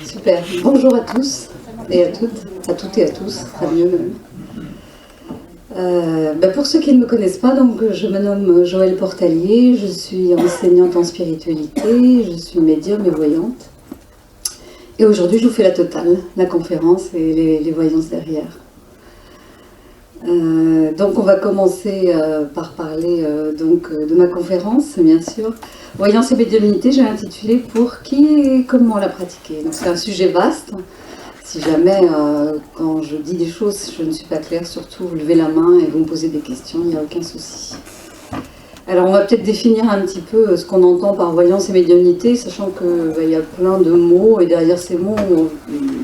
Super. Bonjour à tous et à toutes et à tous, très mieux même. Pour ceux qui ne me connaissent pas, donc, je me nomme Joëlle Portalier, je suis enseignante en spiritualité, je suis médium et voyante. Et aujourd'hui, je vous fais la totale, la conférence et les voyances derrière. Donc on va commencer par parler de ma conférence, bien sûr. Voyance et médiumnité, j'ai intitulé pour qui et comment la pratiquer. Donc c'est un sujet vaste. Si jamais, quand je dis des choses, je ne suis pas claire, surtout vous levez la main et vous me posez des questions, il n'y a aucun souci. Alors on va peut-être définir un petit peu ce qu'on entend par voyance et médiumnité, sachant qu'il y a plein de mots et derrière ces mots,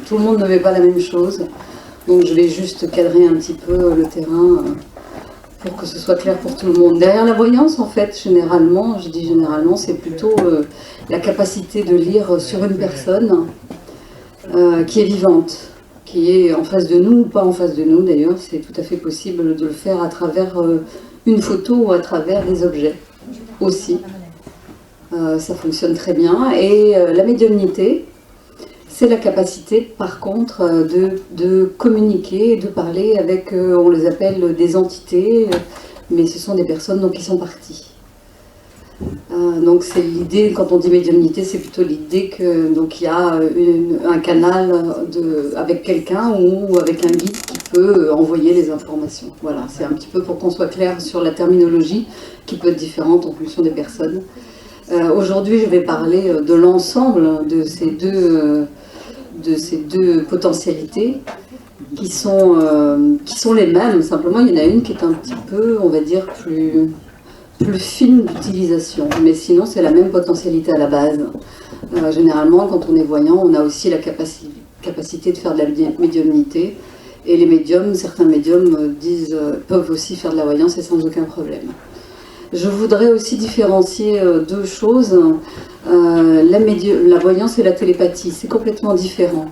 tout le monde ne met pas la même chose. Donc je vais juste cadrer un petit peu le terrain pour que ce soit clair pour tout le monde. Derrière la voyance, en fait, généralement, je dis généralement, c'est plutôt la capacité de lire sur une personne qui est vivante, qui est en face de nous ou pas en face de nous d'ailleurs. C'est tout à fait possible de le faire à travers une photo ou à travers des objets aussi. Ça fonctionne très bien. Et la médiumnité, c'est la capacité, par contre, de communiquer, de parler avec, on les appelle des entités, mais ce sont des personnes donc, qui sont parties. Donc c'est l'idée, quand on dit médiumnité, c'est plutôt l'idée qu'il y a un canal avec quelqu'un ou avec un guide qui peut envoyer les informations. Voilà, c'est un petit peu pour qu'on soit clair sur la terminologie, qui peut être différente en fonction des personnes. Aujourd'hui, je vais parler de l'ensemble de ces deux potentialités qui sont les mêmes. Simplement, il y en a une qui est un petit peu, on va dire, plus fine d'utilisation. Mais sinon, c'est la même potentialité à la base. Généralement, quand on est voyant, on a aussi la capacité de faire de la médiumnité. Et les médiums, certains médiums peuvent aussi faire de la voyance et sans aucun problème. Je voudrais aussi différencier deux choses. La voyance et la télépathie, c'est complètement différent.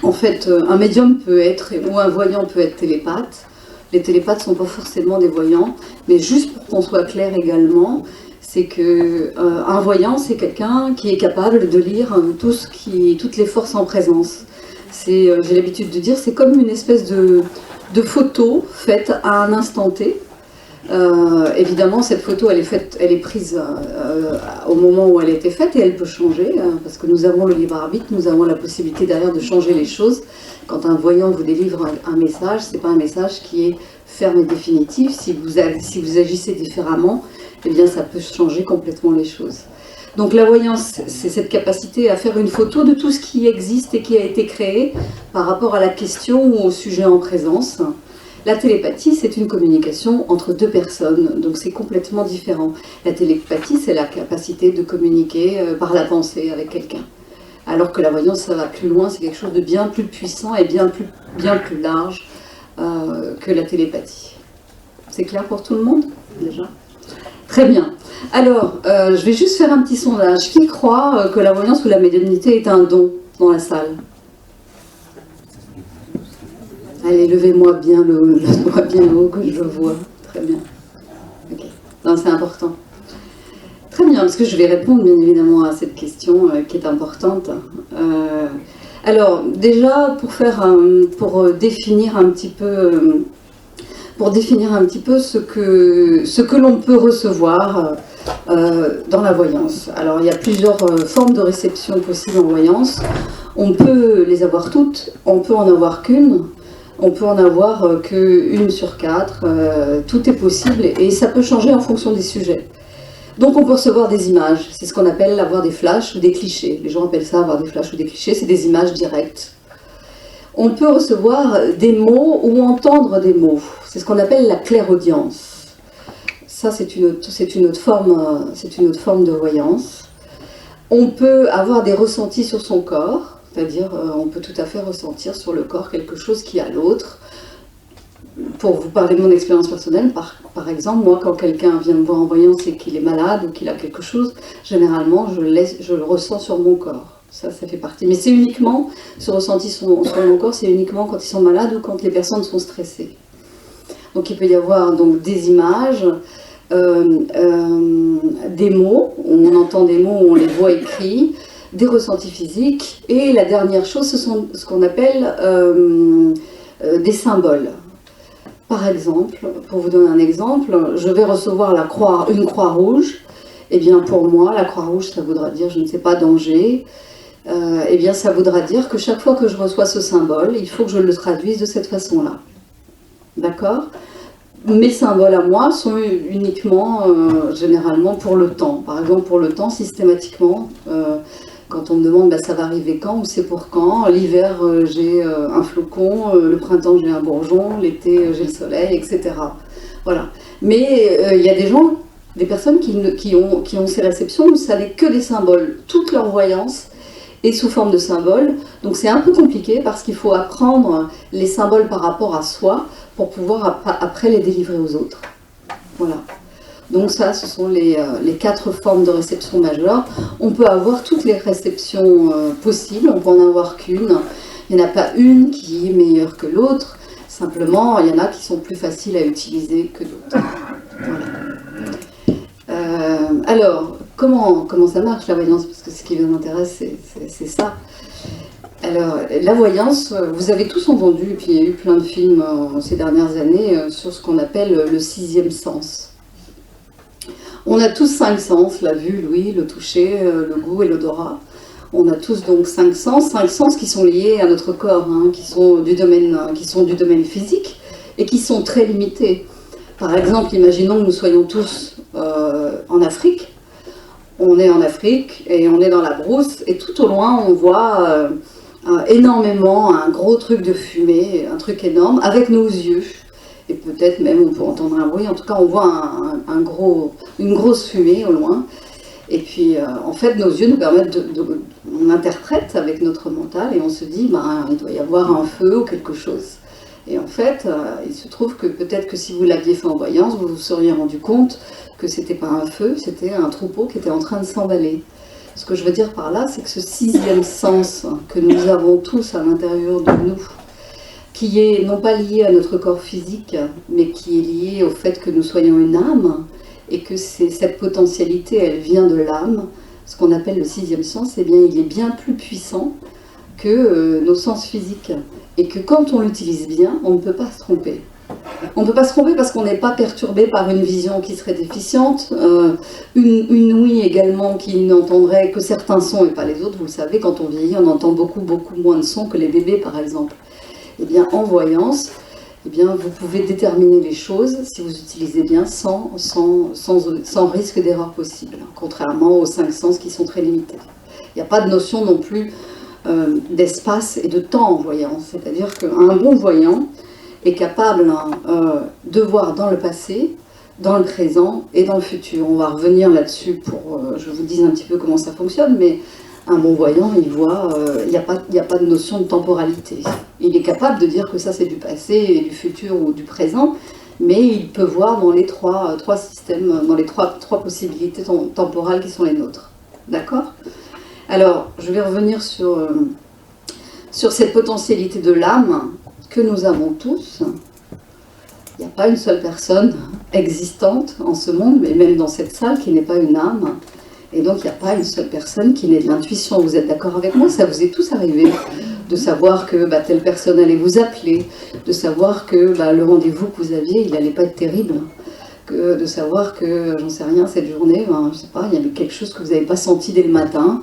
En fait, un médium peut être, ou un voyant peut être télépathe. Les télépathes ne sont pas forcément des voyants, mais juste pour qu'on soit clair également, c'est qu'un voyant, c'est quelqu'un qui est capable de lire toutes les forces en présence. J'ai l'habitude de dire, c'est comme une espèce de photo faite à un instant T. Évidemment, cette photo, elle est prise au moment où elle a été faite et elle peut changer, parce que nous avons le libre arbitre, nous avons la possibilité derrière de changer les choses. Quand un voyant vous délivre un message, ce n'est pas un message qui est ferme et définitif. Si vous agissez différemment, eh bien, ça peut changer complètement les choses. Donc la voyance, c'est cette capacité à faire une photo de tout ce qui existe et qui a été créé par rapport à la question ou au sujet en présence. La télépathie, c'est une communication entre deux personnes, donc c'est complètement différent. La télépathie, c'est la capacité de communiquer par la pensée avec quelqu'un. Alors que la voyance, ça va plus loin, c'est quelque chose de bien plus puissant et bien plus large que la télépathie. C'est clair pour tout le monde, déjà ? Très bien. Alors, je vais juste faire un petit sondage. Qui croit que la voyance ou la médiumnité est un don dans la salle ? Allez, levez-moi bien le doigt bien haut que je le vois. Très bien. Okay. Non, c'est important. Très bien, parce que je vais répondre bien évidemment à cette question qui est importante. Alors, déjà, pour définir un petit peu ce que l'on peut recevoir dans la voyance. Alors, il y a plusieurs formes de réception possibles en voyance. On peut les avoir toutes, on peut en avoir qu'une. On peut en avoir qu'une sur 4, tout est possible et ça peut changer en fonction des sujets. Donc on peut recevoir des images, c'est ce qu'on appelle avoir des flashs ou des clichés. Les gens appellent ça avoir des flashs ou des clichés, c'est des images directes. On peut recevoir des mots ou entendre des mots, c'est ce qu'on appelle la clairaudience. Ça c'est une autre forme de voyance. On peut avoir des ressentis sur son corps. C'est-à-dire, on peut tout à fait ressentir sur le corps quelque chose qui a l'autre. Pour vous parler de mon expérience personnelle, par exemple, moi, quand quelqu'un vient me voir en voyance et qu'il est malade ou qu'il a quelque chose, généralement, je le ressens sur mon corps. Ça fait partie. Mais c'est uniquement, ce ressenti sur mon corps, c'est uniquement quand ils sont malades ou quand les personnes sont stressées. Donc, il peut y avoir donc, des images, des mots, on entend des mots, on les voit écrits, des ressentis physiques, et la dernière chose, ce sont ce qu'on appelle des symboles. Par exemple, pour vous donner un exemple, je vais recevoir une croix rouge. Eh bien, pour moi, la croix rouge, ça voudra dire, je ne sais pas, danger. Eh bien, ça voudra dire que chaque fois que je reçois ce symbole, il faut que je le traduise de cette façon-là. D'accord ? Mes symboles à moi sont uniquement, généralement, pour le temps. Par exemple, pour le temps, systématiquement, quand on me demande ça va arriver quand ou c'est pour quand, l'hiver j'ai un flocon, le printemps j'ai un bourgeon, l'été j'ai le soleil, etc. Voilà. Mais il y a des personnes qui ont ces réceptions où ça n'est que des symboles. Toute leur voyance est sous forme de symboles. Donc c'est un peu compliqué parce qu'il faut apprendre les symboles par rapport à soi pour pouvoir après les délivrer aux autres. Voilà. Donc ça, ce sont les 4 formes de réception majeure. On peut avoir toutes les réceptions possibles, on peut en avoir qu'une. Il n'y en a pas une qui est meilleure que l'autre. Simplement, il y en a qui sont plus faciles à utiliser que d'autres. Voilà. Alors, comment ça marche la voyance? Parce que ce qui nous intéresse, c'est ça. Alors, la voyance, vous avez tous entendu, et puis il y a eu plein de films ces dernières années sur ce qu'on appelle le 6e sens. On a tous 5 sens, la vue, l'ouïe, le toucher, le goût et l'odorat. On a tous donc 5 sens qui sont liés à notre corps, hein, qui sont du domaine physique et qui sont très limités. Par exemple, imaginons que nous soyons tous en Afrique. On est en Afrique et on est dans la brousse et tout au loin on voit énormément un gros truc de fumée, un truc énorme avec nos yeux. Et peut-être même on peut entendre un bruit, en tout cas on voit une grosse fumée au loin. Et puis en fait nos yeux nous permettent on interprète avec notre mental et on se dit il doit y avoir un feu ou quelque chose. Et en fait il se trouve que peut-être que si vous l'aviez fait en voyance, vous vous seriez rendu compte que c'était pas un feu, c'était un troupeau qui était en train de s'emballer. Ce que je veux dire par là, c'est que ce 6e sens que nous avons tous à l'intérieur de nous, qui est non pas lié à notre corps physique, mais qui est lié au fait que nous soyons une âme, et que cette potentialité, elle vient de l'âme, ce qu'on appelle le 6e sens, eh bien, il est bien plus puissant que nos sens physiques. Et que quand on l'utilise bien, on ne peut pas se tromper. On ne peut pas se tromper parce qu'on n'est pas perturbé par une vision qui serait déficiente, une ouïe également qui n'entendrait que certains sons et pas les autres. Vous le savez, quand on vieillit, on entend beaucoup moins de sons que les bébés, par exemple. Eh bien, en voyance, eh bien, vous pouvez déterminer les choses si vous utilisez bien sans risque d'erreur possible, contrairement aux 5 sens qui sont très limités. Il n'y a pas de notion non plus d'espace et de temps en voyance, c'est-à-dire qu'un bon voyant est capable de voir dans le passé, dans le présent et dans le futur. On va revenir là-dessus pour je vous dise un petit peu comment ça fonctionne, mais un bon voyant, il voit, il n'y a pas de notion de temporalité. Il est capable de dire que ça c'est du passé et du futur ou du présent, mais il peut voir dans les trois systèmes, dans les trois possibilités temporales qui sont les nôtres. D'accord ? Alors, je vais revenir sur cette potentialité de l'âme que nous avons tous. Il n'y a pas une seule personne existante en ce monde, mais même dans cette salle, qui n'est pas une âme. Et donc, il n'y a pas une seule personne qui n'ait de l'intuition. Vous êtes d'accord avec moi? Ça vous est tous arrivé de savoir que telle personne allait vous appeler, de savoir que le rendez-vous que vous aviez, il n'allait pas être terrible, de savoir que, j'en sais rien, cette journée, je ne sais pas, il y avait quelque chose que vous n'avez pas senti dès le matin.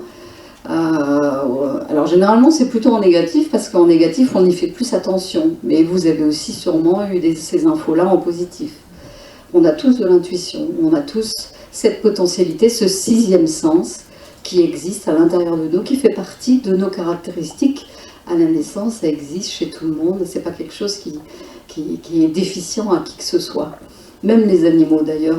Alors généralement c'est plutôt en négatif parce qu'en négatif on y fait plus attention, mais vous avez aussi sûrement eu ces infos-là en positif. On a tous de l'intuition, on a tous cette potentialité, ce 6e sens qui existe à l'intérieur de nous, qui fait partie de nos caractéristiques. À la naissance, ça existe chez tout le monde, c'est pas quelque chose qui est déficient à qui que ce soit. Même les animaux d'ailleurs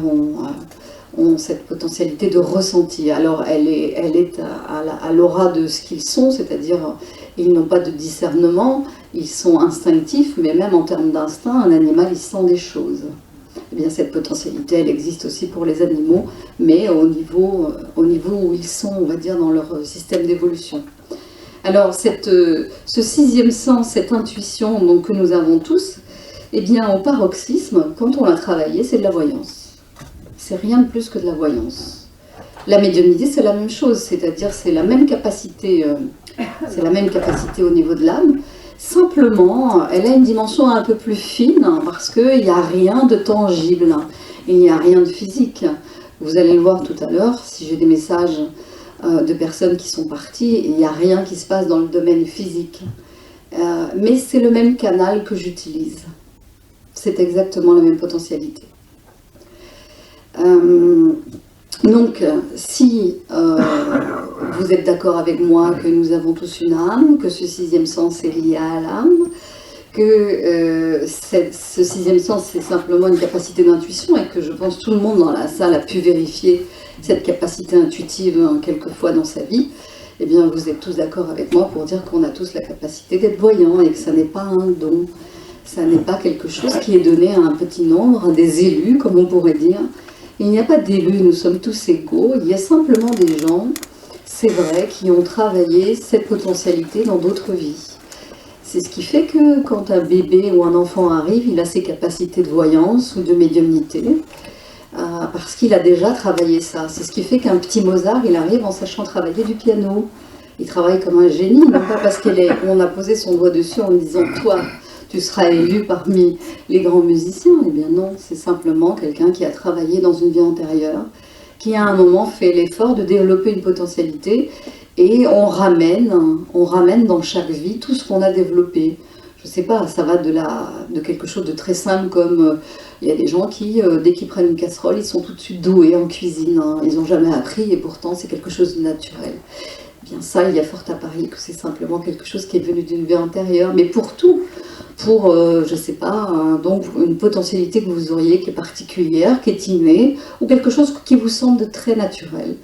ont cette potentialité de ressenti. Alors elle est à l'aura de ce qu'ils sont, c'est-à-dire ils n'ont pas de discernement, ils sont instinctifs, mais même en termes d'instinct, un animal il sent des choses. Eh bien cette potentialité elle existe aussi pour les animaux, mais au niveau où ils sont, on va dire, dans leur système d'évolution. Alors ce 6e sens, cette intuition donc, que nous avons tous, eh bien au paroxysme, quand on l'a travaillé, c'est de la voyance. C'est rien de plus que de la voyance. La médiumnité, c'est la même chose, c'est-à-dire c'est la même capacité au niveau de l'âme. Simplement, elle a une dimension un peu plus fine parce qu'il n'y a rien de tangible, il n'y a rien de physique. Vous allez le voir tout à l'heure, si j'ai des messages de personnes qui sont parties, il n'y a rien qui se passe dans le domaine physique. Mais c'est le même canal que j'utilise. C'est exactement la même potentialité. Donc, si vous êtes d'accord avec moi que nous avons tous une âme, que ce sixième sens est lié à l'âme, que ce sixième sens c'est simplement une capacité d'intuition et que je pense tout le monde dans la salle a pu vérifier cette capacité intuitive quelquefois dans sa vie, eh bien vous êtes tous d'accord avec moi pour dire qu'on a tous la capacité d'être voyants et que ça n'est pas un don, ça n'est pas quelque chose qui est donné à un petit nombre, à des élus comme on pourrait dire. Il n'y a pas d'élus, nous sommes tous égaux, il y a simplement des gens, c'est vrai, qui ont travaillé cette potentialité dans d'autres vies. C'est ce qui fait que quand un bébé ou un enfant arrive, il a ses capacités de voyance ou de médiumnité, parce qu'il a déjà travaillé ça. C'est ce qui fait qu'un petit Mozart, il arrive en sachant travailler du piano. Il travaille comme un génie, non pas parce qu'on a posé son doigt dessus en lui disant « toi ». Tu seras élu parmi les grands musiciens. Eh bien non, c'est simplement quelqu'un qui a travaillé dans une vie antérieure, qui à un moment fait l'effort de développer une potentialité, et on ramène dans chaque vie tout ce qu'on a développé. Je ne sais pas, ça va de quelque chose de très simple comme il y a des gens qui, dès qu'ils prennent une casserole, ils sont tout de suite doués en cuisine. Ils n'ont jamais appris et pourtant c'est quelque chose de naturel. Eh bien ça, il y a fort à parier que c'est simplement quelque chose qui est venu d'une vie antérieure. Mais pour tout, pour, je ne sais pas, donc une potentialité que vous auriez qui est particulière, qui est innée, ou quelque chose qui vous semble de très naturel.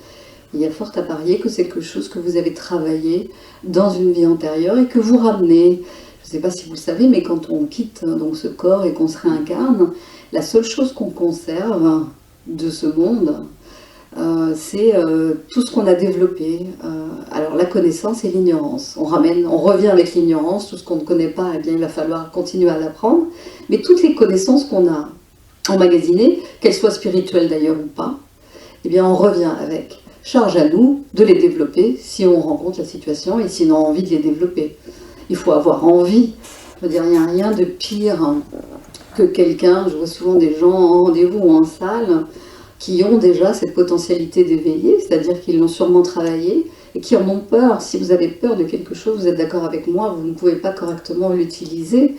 Il y a fort à parier que c'est quelque chose que vous avez travaillé dans une vie antérieure et que vous ramenez. Je ne sais pas si vous le savez, mais quand on quitte donc ce corps et qu'on se réincarne, la seule chose qu'on conserve de ce monde, c'est tout ce qu'on a développé. Alors la connaissance et l'ignorance. On revient avec l'ignorance, tout ce qu'on ne connaît pas, eh bien, il va falloir continuer à l'apprendre. Mais toutes les connaissances qu'on a emmagasinées, qu'elles soient spirituelles d'ailleurs ou pas, eh bien on revient avec. Charge à nous de les développer si on rencontre la situation et si on a envie de les développer. Il faut avoir envie. Je veux dire, il n'y a rien de pire que quelqu'un, je vois souvent des gens en rendez-vous ou en salle, qui ont déjà cette potentialité d'éveiller, c'est-à-dire qu'ils l'ont sûrement travaillé, et qui en ont peur. Si vous avez peur de quelque chose, vous êtes d'accord avec moi, vous ne pouvez pas correctement l'utiliser,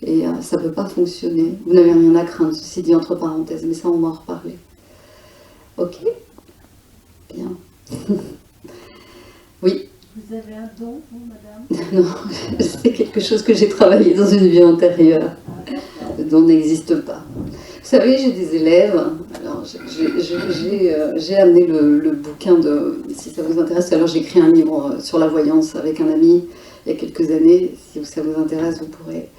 et ça ne peut pas fonctionner. Vous n'avez rien à craindre, ceci dit entre parenthèses, mais ça on va en reparler. Ok ? Bien. Oui. Vous avez un don, vous, madame? Non, c'est quelque chose que j'ai travaillé dans une vie antérieure. Le don n'existe pas. Vous savez, j'ai des élèves, alors j'ai amené le bouquin de, si ça vous intéresse, alors j'ai écrit un livre sur la voyance avec un ami il y a quelques années, si ça vous intéresse, vous pourrez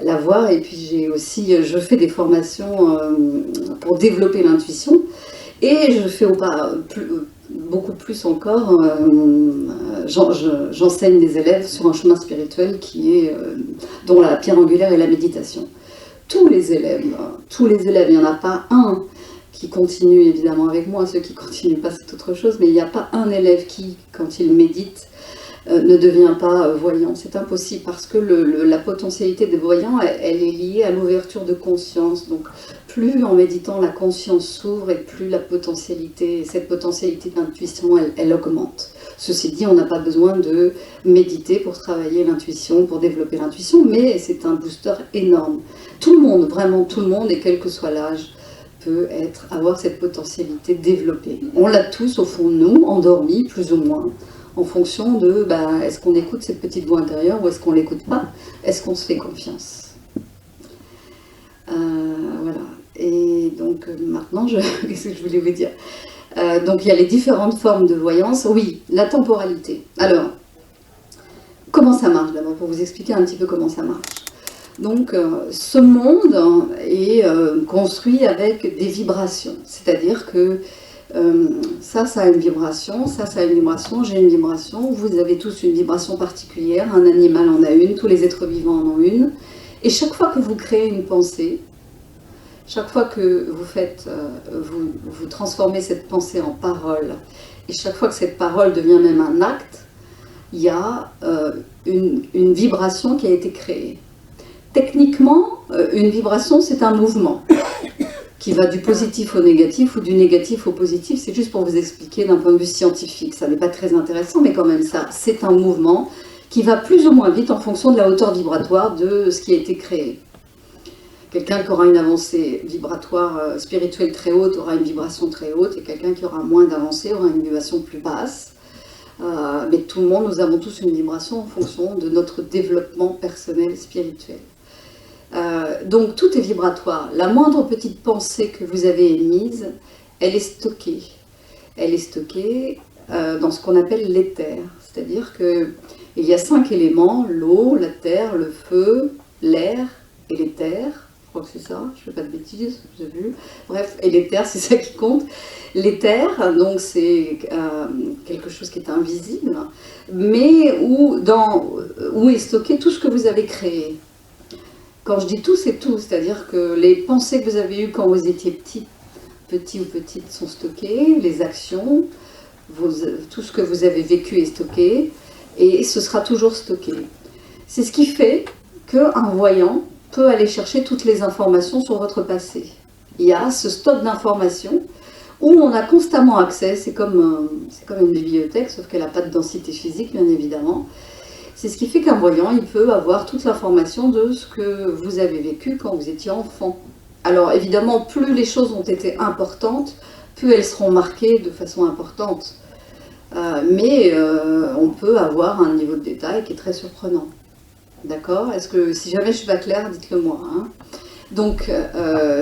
la voir. Et puis je fais des formations pour développer l'intuition, et je fais beaucoup plus encore, j'enseigne des élèves sur un chemin spirituel dont la pierre angulaire est la méditation. Tous les élèves, il n'y en a pas un qui continue évidemment avec moi, ceux qui ne continuent pas c'est autre chose, mais il n'y a pas un élève qui, quand il médite, ne devient pas voyant. C'est impossible parce que la potentialité des voyants, elle est liée à l'ouverture de conscience. Donc plus en méditant la conscience s'ouvre et plus cette potentialité d'intuition, elle augmente. Ceci dit, on n'a pas besoin de méditer pour travailler l'intuition, pour développer l'intuition, mais c'est un booster énorme. Tout le monde, vraiment tout le monde, et quel que soit l'âge, peut avoir cette potentialité développée. On l'a tous au fond de nous, endormis plus ou moins, en fonction de est-ce qu'on écoute cette petite voix intérieure ou est-ce qu'on ne l'écoute pas, est-ce qu'on se fait confiance. Voilà. Et donc maintenant, qu'est-ce que je voulais vous dire? Donc il y a les différentes formes de voyance. Oui, la temporalité. Alors, comment ça marche d'abord, pour vous expliquer un petit peu comment ça marche. Donc ce monde est construit avec des vibrations, c'est-à-dire que ça a une vibration, ça a une vibration, j'ai une vibration, vous avez tous une vibration particulière, un animal en a une, tous les êtres vivants en ont une, et chaque fois que vous créez une pensée, Chaque fois que vous faites, vous transformez cette pensée en parole, et chaque fois que cette parole devient même un acte, il y a une vibration qui a été créée. Techniquement, une vibration, c'est un mouvement qui va du positif au négatif ou du négatif au positif. C'est juste pour vous expliquer d'un point de vue scientifique. Ça n'est pas très intéressant, mais quand même, ça, c'est un mouvement qui va plus ou moins vite en fonction de la hauteur vibratoire de ce qui a été créé. Quelqu'un qui aura une avancée vibratoire spirituelle très haute aura une vibration très haute, et quelqu'un qui aura moins d'avancée aura une vibration plus basse. Mais tout le monde, nous avons tous une vibration en fonction de notre développement personnel spirituel. Donc tout est vibratoire. La moindre petite pensée que vous avez émise, elle est stockée. Elle est stockée dans ce qu'on appelle l'éther. C'est-à-dire qu'il y a 5 éléments: l'eau, la terre, le feu, l'air et l'éther. Je crois que c'est ça, je ne fais pas de bêtises, vous avez vu. Bref, et l'éther, c'est ça qui compte. L'éther, donc c'est quelque chose qui est invisible, mais où est stocké tout ce que vous avez créé. Quand je dis tout, c'est tout, c'est-à-dire que les pensées que vous avez eues quand vous étiez petit ou petite sont stockées, les actions, tout ce que vous avez vécu est stocké, et ce sera toujours stocké. C'est ce qui fait qu'un voyant peut aller chercher toutes les informations sur votre passé. Il y a ce stock d'informations où on a constamment accès, c'est comme une bibliothèque, sauf qu'elle n'a pas de densité physique, bien évidemment. C'est ce qui fait qu'un voyant, il peut avoir toute l'information de ce que vous avez vécu quand vous étiez enfant. Alors évidemment, plus les choses ont été importantes, plus elles seront marquées de façon importante. Mais on peut avoir un niveau de détail qui est très surprenant. D'accord? Est-ce que, si jamais je ne suis pas claire, dites-le moi. Hein. Donc,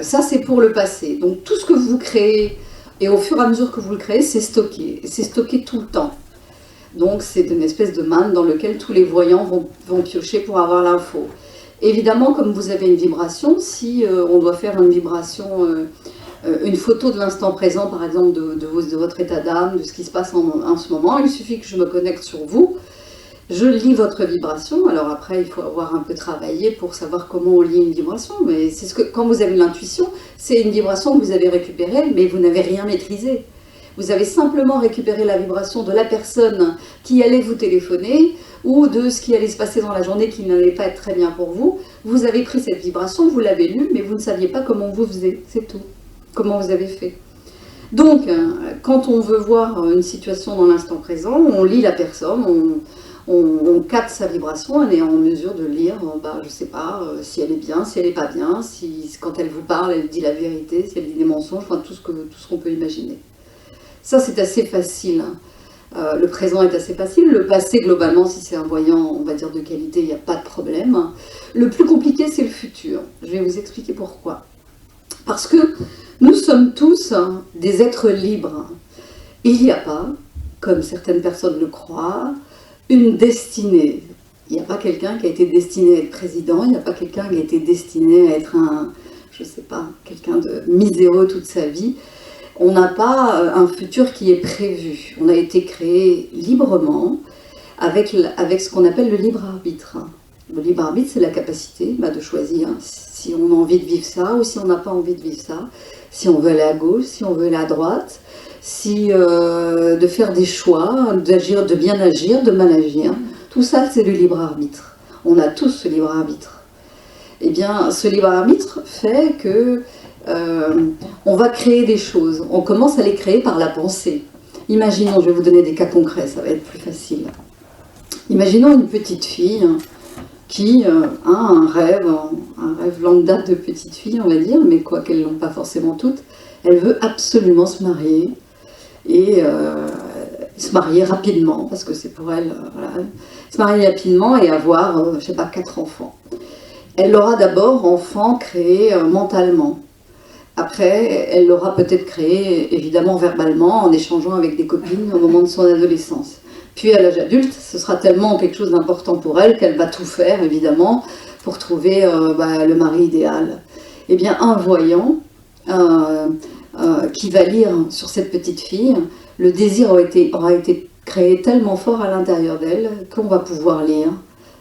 ça, c'est pour le passé. Donc, tout ce que vous créez, et au fur et à mesure que vous le créez, c'est stocké. C'est stocké tout le temps. Donc, c'est une espèce de manne dans lequel tous les voyants vont piocher pour avoir l'info. Évidemment, comme vous avez une vibration, si on doit faire une vibration, une photo de l'instant présent, par exemple, de votre état d'âme, de ce qui se passe en ce moment, il suffit que je me connecte sur vous. Je lis votre vibration. Alors après, il faut avoir un peu travaillé pour savoir comment on lit une vibration, mais c'est ce que, quand vous avez l'intuition, c'est une vibration que vous avez récupérée, mais vous n'avez rien maîtrisé. Vous avez simplement récupéré la vibration de la personne qui allait vous téléphoner, ou de ce qui allait se passer dans la journée qui n'allait pas être très bien pour vous. Vous avez pris cette vibration, vous l'avez lue, mais vous ne saviez pas comment vous faisiez, c'est tout. Comment vous avez fait. Donc, quand on veut voir une situation dans l'instant présent, on lit la personne, on capte sa vibration, on est en mesure de lire, je ne sais pas, si elle est bien, si elle n'est pas bien, si quand elle vous parle, elle dit la vérité, si elle dit des mensonges, enfin tout ce qu'on peut imaginer. Ça, c'est assez facile. Le présent est assez facile. Le passé, globalement, si c'est un voyant, on va dire de qualité, il n'y a pas de problème. Le plus compliqué, c'est le futur. Je vais vous expliquer pourquoi. Parce que nous sommes tous des êtres libres. Il n'y a pas, comme certaines personnes le croient, une destinée. Il n'y a pas quelqu'un qui a été destiné à être président, il n'y a pas quelqu'un qui a été destiné à être quelqu'un de miséreux toute sa vie. On n'a pas un futur qui est prévu. On a été créé librement avec ce qu'on appelle le libre arbitre. Le libre arbitre, c'est la capacité de choisir si on a envie de vivre ça ou si on n'a pas envie de vivre ça, si on veut aller à gauche, si on veut aller à droite, de faire des choix, d'agir, de bien agir, de mal agir. Tout ça, c'est le libre arbitre. On a tous ce libre arbitre. Eh bien, ce libre arbitre fait que on va créer des choses. On commence à les créer par la pensée. Imaginons, je vais vous donner des cas concrets, ça va être plus facile. Imaginons une petite fille qui a un rêve lambda de petite fille, on va dire, mais quoi qu'elles l'ont pas forcément toutes. Elle veut absolument se marier, et se marier rapidement, parce que c'est pour elle, se marier rapidement et avoir, 4 enfants. Elle l'aura d'abord, enfant, créé mentalement. Après, elle l'aura peut-être créé, évidemment, verbalement, en échangeant avec des copines au moment de son adolescence. Puis, à l'âge adulte, ce sera tellement quelque chose d'important pour elle qu'elle va tout faire, évidemment, pour trouver le mari idéal. Eh bien, un voyant qui va lire sur cette petite fille, le désir aura été créé tellement fort à l'intérieur d'elle qu'on va pouvoir lire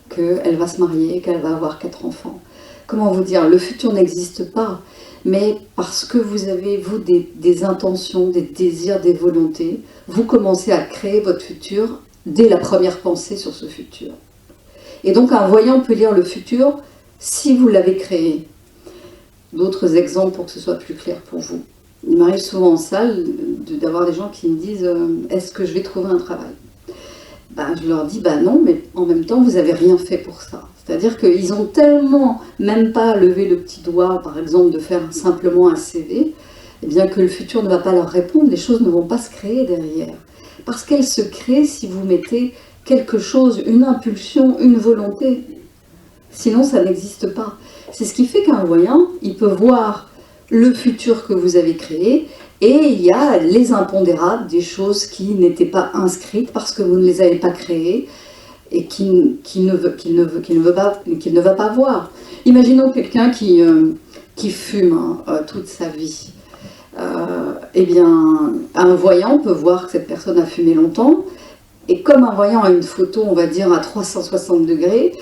qu'elle va se marier, qu'elle va avoir 4 enfants. Comment vous dire, le futur n'existe pas, mais parce que vous avez, vous, des intentions, des désirs, des volontés, vous commencez à créer votre futur dès la première pensée sur ce futur. Et donc un voyant peut lire le futur si vous l'avez créé. D'autres exemples pour que ce soit plus clair pour vous. Il m'arrive souvent en salle d'avoir des gens qui me disent « Est-ce que je vais trouver un travail ?» Je leur dis « Non, mais en même temps, vous n'avez rien fait pour ça. » C'est-à-dire qu'ils ont tellement même pas levé le petit doigt, par exemple, de faire simplement un CV, eh bien que le futur ne va pas leur répondre, les choses ne vont pas se créer derrière. Parce qu'elles se créent si vous mettez quelque chose, une impulsion, une volonté. Sinon, ça n'existe pas. C'est ce qui fait qu'un voyant, il peut voir le futur que vous avez créé, et il y a les impondérables, des choses qui n'étaient pas inscrites parce que vous ne les avez pas créées, et qu'il ne va pas voir. Imaginons quelqu'un qui fume toute sa vie. Eh bien, un voyant peut voir que cette personne a fumé longtemps, et comme un voyant a une photo, on va dire, à 360 degrés,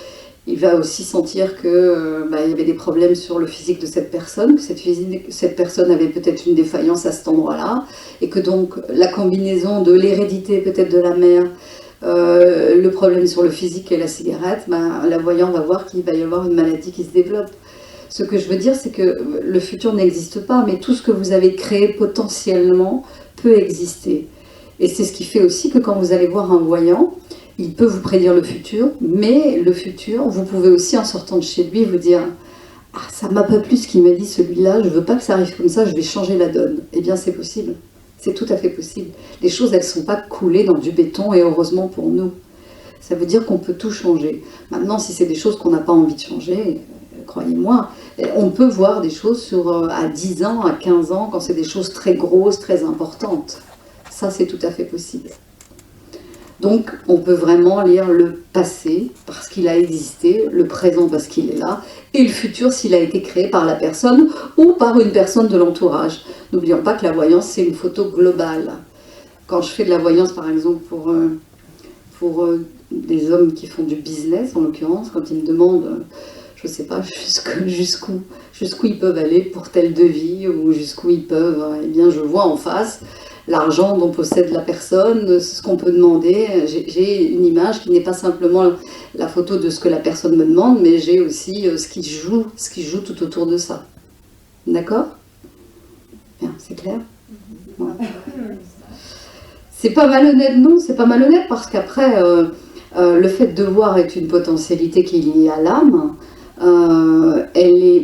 il va aussi sentir qu'il y avait des problèmes sur le physique de cette personne, que cette personne avait peut-être une défaillance à cet endroit-là, et que donc la combinaison de l'hérédité peut-être de la mère, le problème sur le physique et la cigarette, la voyant va voir qu'il va y avoir une maladie qui se développe. Ce que je veux dire, c'est que le futur n'existe pas, mais tout ce que vous avez créé potentiellement peut exister. Et c'est ce qui fait aussi que quand vous allez voir un voyant, il peut vous prédire le futur, mais le futur, vous pouvez aussi, en sortant de chez lui, vous dire « Ah, ça m'a pas plu ce qu'il m'a dit celui-là, je veux pas que ça arrive comme ça, je vais changer la donne. » Eh bien, c'est possible. C'est tout à fait possible. Les choses, elles ne sont pas coulées dans du béton, et heureusement pour nous. Ça veut dire qu'on peut tout changer. Maintenant, si c'est des choses qu'on n'a pas envie de changer, croyez-moi, on peut voir des choses à 10 ans, à 15 ans, quand c'est des choses très grosses, très importantes. Ça, c'est tout à fait possible. Donc, on peut vraiment lire le passé, parce qu'il a existé, le présent, parce qu'il est là, et le futur, s'il a été créé par la personne, ou par une personne de l'entourage. N'oublions pas que la voyance, c'est une photo globale. Quand je fais de la voyance, par exemple, pour des hommes qui font du business, en l'occurrence, quand ils me demandent, je ne sais pas, jusqu'où ils peuvent aller pour tel devis, ou jusqu'où ils peuvent, eh bien, je vois en face l'argent dont possède la personne, ce qu'on peut demander. J'ai une image qui n'est pas simplement la photo de ce que la personne me demande, mais j'ai aussi ce qui joue tout autour de ça. D'accord ? Bien, c'est clair ? Ouais. C'est pas malhonnête, non, c'est pas malhonnête, parce qu'après, le fait de voir est une potentialité qui est liée à l'âme.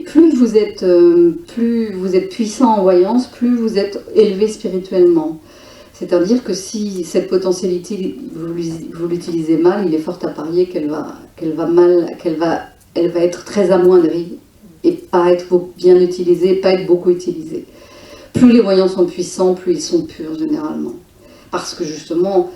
Plus vous êtes puissant en voyance, plus vous êtes élevé spirituellement. C'est-à-dire que si cette potentialité, vous l'utilisez mal, il est fort à parier qu'elle va être très amoindrie et pas être bien utilisée, pas être beaucoup utilisée. Plus les voyants sont puissants, plus ils sont purs généralement. Parce que justement,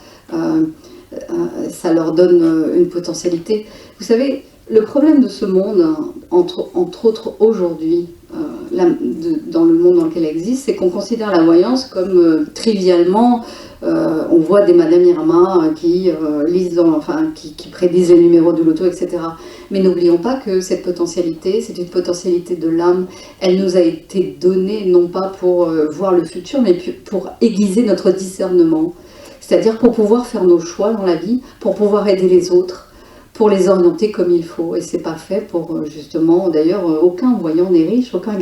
ça leur donne une potentialité. Vous savez, le problème de ce monde, entre autres aujourd'hui, dans le monde dans lequel elle existe, c'est qu'on considère la voyance comme trivialement, on voit des Madame Irma qui qui prédisent les numéros de loto, etc. Mais n'oublions pas que cette potentialité, c'est une potentialité de l'âme. Elle nous a été donnée non pas pour voir le futur, mais pour aiguiser notre discernement. C'est-à-dire pour pouvoir faire nos choix dans la vie, pour pouvoir aider les autres, pour les orienter comme il faut. Et c'est pas fait pour justement, d'ailleurs, aucun voyant n'est riche, aucun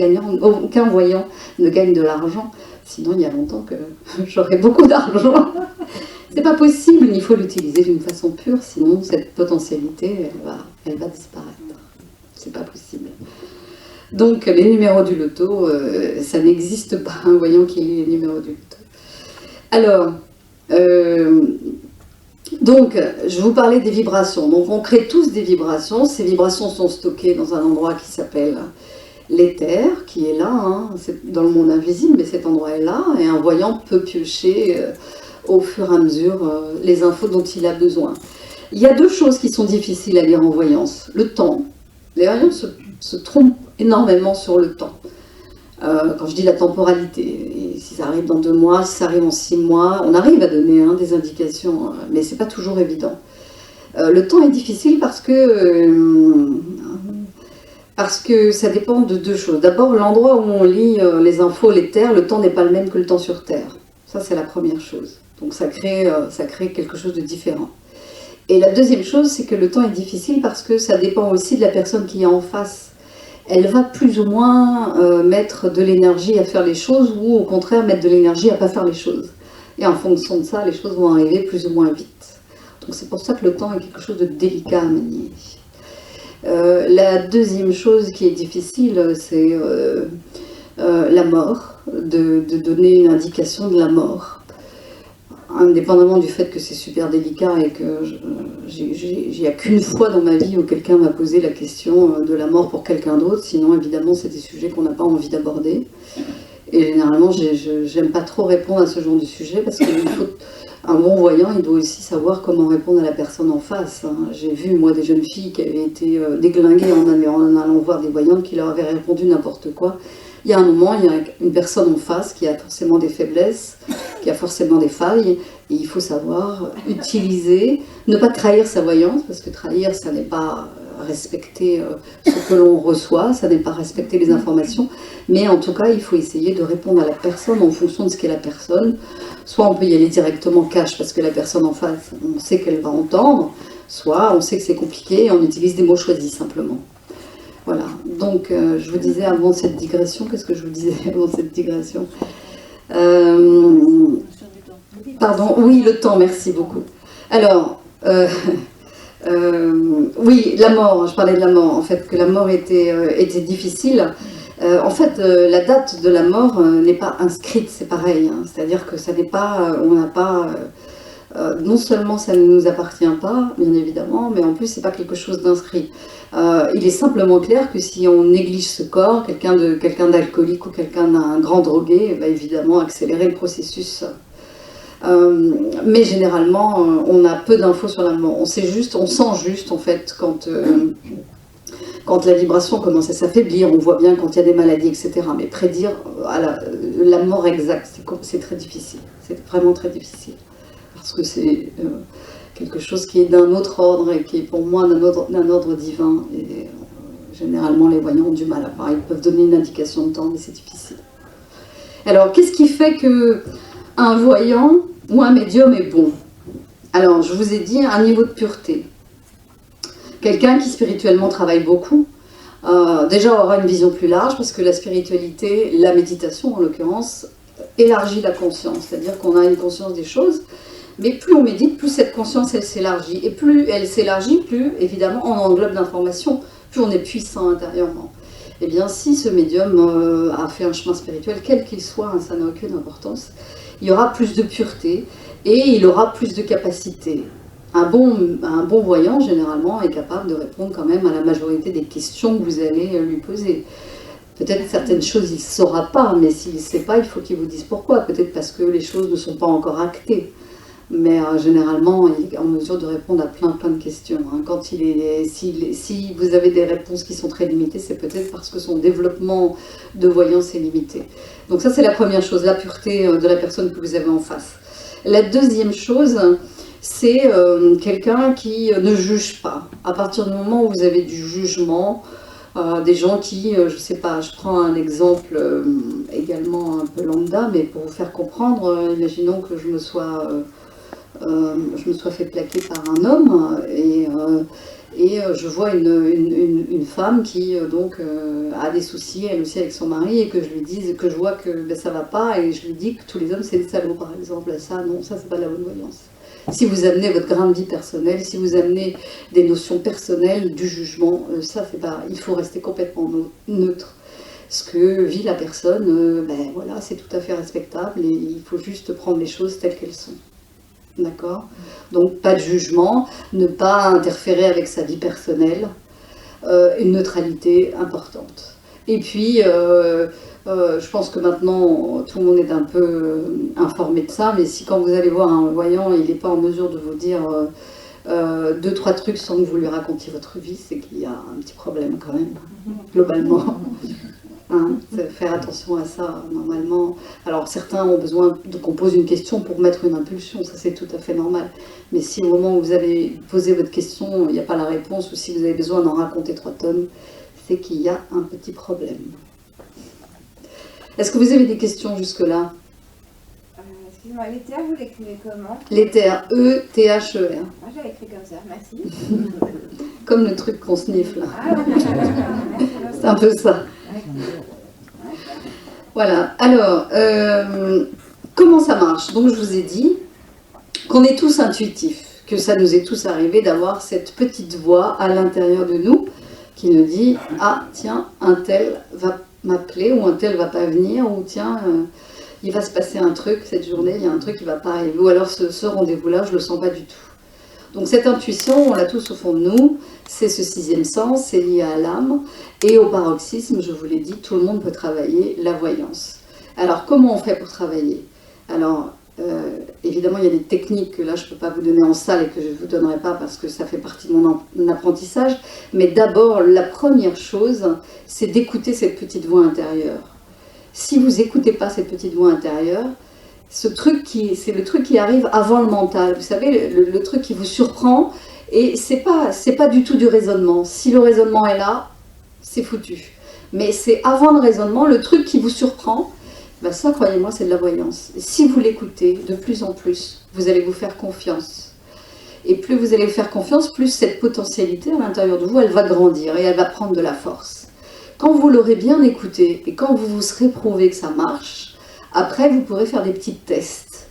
voyant ne gagne de l'argent. Sinon, il y a longtemps que j'aurais beaucoup d'argent. C'est pas possible, il faut l'utiliser d'une façon pure, sinon cette potentialité, elle va disparaître. C'est pas possible. Donc, les numéros du loto, ça n'existe pas, un voyant qui lit les numéros du loto. Alors, donc, je vous parlais des vibrations. Donc, on crée tous des vibrations. Ces vibrations sont stockées dans un endroit qui s'appelle l'éther, qui est là, c'est dans le monde invisible, mais cet endroit est là, et un voyant peut piocher au fur et à mesure les infos dont il a besoin. Il y a deux choses qui sont difficiles à lire en voyance. Le temps. Les voyants se trompent énormément sur le temps. Quand je dis la temporalité, et si ça arrive dans 2 mois, si ça arrive en 6 mois, on arrive à donner des indications, mais c'est pas toujours évident. Le temps est difficile parce que ça dépend de deux choses. D'abord, l'endroit où on lit les infos, les terres, le temps n'est pas le même que le temps sur Terre. Ça, c'est la première chose. Donc ça crée quelque chose de différent. Et la deuxième chose, c'est que le temps est difficile parce que ça dépend aussi de la personne qui est en face. Elle va plus ou moins mettre de l'énergie à faire les choses ou au contraire mettre de l'énergie à ne pas faire les choses. Et en fonction de ça, les choses vont arriver plus ou moins vite. Donc c'est pour ça que le temps est quelque chose de délicat à manier. La deuxième chose qui est difficile, c'est la mort, de donner une indication de la mort. Indépendamment du fait que c'est super délicat et que il n'y a qu'une fois dans ma vie où quelqu'un m'a posé la question de la mort pour quelqu'un d'autre, sinon évidemment c'est des sujets qu'on n'a pas envie d'aborder. Et généralement j'aime pas trop répondre à ce genre de sujet parce qu'un bon voyant il doit aussi savoir comment répondre à la personne en face. J'ai vu moi des jeunes filles qui avaient été déglinguées en allant voir des voyantes qui leur avaient répondu n'importe quoi. Il y a un moment, il y a une personne en face qui a forcément des faiblesses, qui a forcément des failles, et il faut savoir utiliser, ne pas trahir sa voyance, parce que trahir, ça n'est pas respecter ce que l'on reçoit, ça n'est pas respecter les informations, mais en tout cas, il faut essayer de répondre à la personne en fonction de ce qu'est la personne. Soit on peut y aller directement cash, parce que la personne en face, on sait qu'elle va entendre, soit on sait que c'est compliqué, et on utilise des mots choisis simplement. Voilà, donc je vous disais avant cette digression, qu'est-ce que je vous disais avant cette digression Pardon, oui, le temps, merci beaucoup. Alors, oui, la mort, je parlais de la mort, en fait, que la mort était difficile. En fait, la date de la mort n'est pas inscrite, c'est pareil, hein, c'est-à-dire que ça n'est pas, on n'a pas... non seulement ça ne nous appartient pas, bien évidemment, mais en plus c'est pas quelque chose d'inscrit. Il est simplement clair que si on néglige ce corps, quelqu'un d'alcoolique ou quelqu'un d'un grand drogué va évidemment accélérer le processus. Mais généralement, on a peu d'infos sur la mort. On sent juste en fait quand la vibration commence à s'affaiblir, on voit bien quand il y a des maladies, etc. Mais prédire la mort exacte, c'est très difficile. C'est vraiment très difficile. Parce que c'est quelque chose qui est d'un autre ordre et qui est pour moi d'un ordre divin. Et généralement, les voyants ont du mal à part. Ils peuvent donner une indication de temps, mais c'est difficile. Alors, qu'est-ce qui fait qu'un voyant ou un médium est bon? Alors, je vous ai dit un niveau de pureté. Quelqu'un qui spirituellement travaille beaucoup, déjà aura une vision plus large, parce que la spiritualité, la méditation en l'occurrence, élargit la conscience. C'est-à-dire qu'on a une conscience des choses. Mais plus on médite, plus cette conscience, elle s'élargit. Et plus elle s'élargit, plus, évidemment, on englobe d'informations, plus on est puissant intérieurement. Eh bien, si ce médium a fait un chemin spirituel, quel qu'il soit, hein, ça n'a aucune importance, il y aura plus de pureté et il aura plus de capacité. Un bon voyant, généralement, est capable de répondre quand même à la majorité des questions que vous allez lui poser. Peut-être certaines choses, il ne saura pas, mais s'il ne sait pas, il faut qu'il vous dise pourquoi. Peut-être parce que les choses ne sont pas encore actées. Mais généralement, il est en mesure de répondre à plein de questions. Hein. Si vous avez des réponses qui sont très limitées, c'est peut-être parce que son développement de voyance est limité. Donc ça, c'est la première chose, la pureté de la personne que vous avez en face. La deuxième chose, c'est quelqu'un qui ne juge pas. À partir du moment où vous avez du jugement, des gens qui, je ne sais pas, je prends un exemple également un peu lambda, mais pour vous faire comprendre, imaginons que je me sois fait plaquer par un homme et je vois une femme qui a des soucis elle aussi avec son mari et que je vois que ça va pas et je lui dis que tous les hommes c'est des salauds par exemple. Ça non, ça c'est pas de la bonne voyance. Si vous amenez votre grain de vie personnel, si vous amenez des notions personnelles du jugement, ça c'est pas, il faut rester complètement neutre. Ce que vit la personne, voilà, c'est tout à fait respectable et il faut juste prendre les choses telles qu'elles sont. D'accord ? Donc pas de jugement, ne pas interférer avec sa vie personnelle, une neutralité importante. Et puis, je pense que maintenant, tout le monde est un peu informé de ça, mais si quand vous allez voir un voyant, il n'est pas en mesure de vous dire 2-3 trucs sans que vous lui racontiez votre vie, c'est qu'il y a un petit problème quand même, globalement. Hein, faire attention à ça, normalement. Alors certains ont besoin qu'on pose une question pour mettre une impulsion, ça c'est tout à fait normal. Mais si au moment où vous avez posé votre question, il n'y a pas la réponse, ou si vous avez besoin d'en raconter 3 tonnes, c'est qu'il y a un petit problème. Est-ce que vous avez des questions jusque-là? Excusez-moi, l'éther, vous l'écrivez comment? L'éther, E-T-H-E-R. Moi j'avais écrit comme ça, merci. Comme le truc qu'on sniffe là. Ah, merci. C'est un peu ça. Voilà, alors, comment ça marche? Donc je vous ai dit qu'on est tous intuitifs, que ça nous est tous arrivé d'avoir cette petite voix à l'intérieur de nous qui nous dit « Ah, tiens, un tel va m'appeler, ou un tel va pas venir, ou tiens, il va se passer un truc cette journée, il y a un truc qui va pas arriver, ou alors ce rendez-vous-là, je le sens pas du tout. » Donc cette intuition, on l'a tous au fond de nous, c'est ce 6e sens, c'est lié à l'âme, et au paroxysme, je vous l'ai dit, tout le monde peut travailler la voyance. Alors comment on fait pour travailler? Alors évidemment il y a des techniques que là je ne peux pas vous donner en salle et que je ne vous donnerai pas parce que ça fait partie de mon apprentissage, mais d'abord la première chose, c'est d'écouter cette petite voix intérieure. Si vous n'écoutez pas cette petite voix intérieure, c'est le truc qui arrive avant le mental, vous savez, le truc qui vous surprend, et c'est pas du tout du raisonnement. Si le raisonnement est là, c'est foutu. Mais c'est avant le raisonnement, le truc qui vous surprend, ben ça, croyez-moi, c'est de la voyance. Et si vous l'écoutez de plus en plus, vous allez vous faire confiance. Et plus vous allez vous faire confiance, plus cette potentialité à l'intérieur de vous, elle va grandir et elle va prendre de la force. Quand vous l'aurez bien écouté et quand vous vous serez prouvé que ça marche, après, vous pourrez faire des petits tests.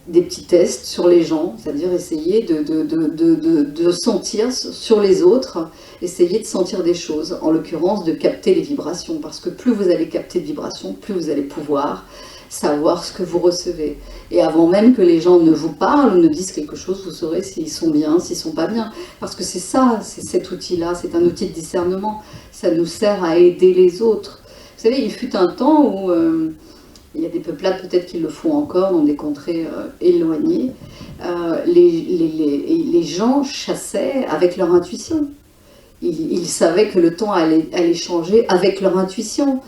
Des petits tests sur les gens, c'est-à-dire essayer de sentir sur les autres, essayer de sentir des choses, en l'occurrence de capter les vibrations, parce que plus vous allez capter de vibrations, plus vous allez pouvoir savoir ce que vous recevez. Et avant même que les gens ne vous parlent ou ne disent quelque chose, vous saurez s'ils sont bien, s'ils ne sont pas bien. Parce que c'est ça, c'est cet outil-là, c'est un outil de discernement. Ça nous sert à aider les autres. Vous savez, il fut un temps où... il y a des peuplades peut-être qui le font encore dans des contrées éloignées. Les gens chassaient avec leur intuition. Ils savaient que le temps allait changer avec leur intuition.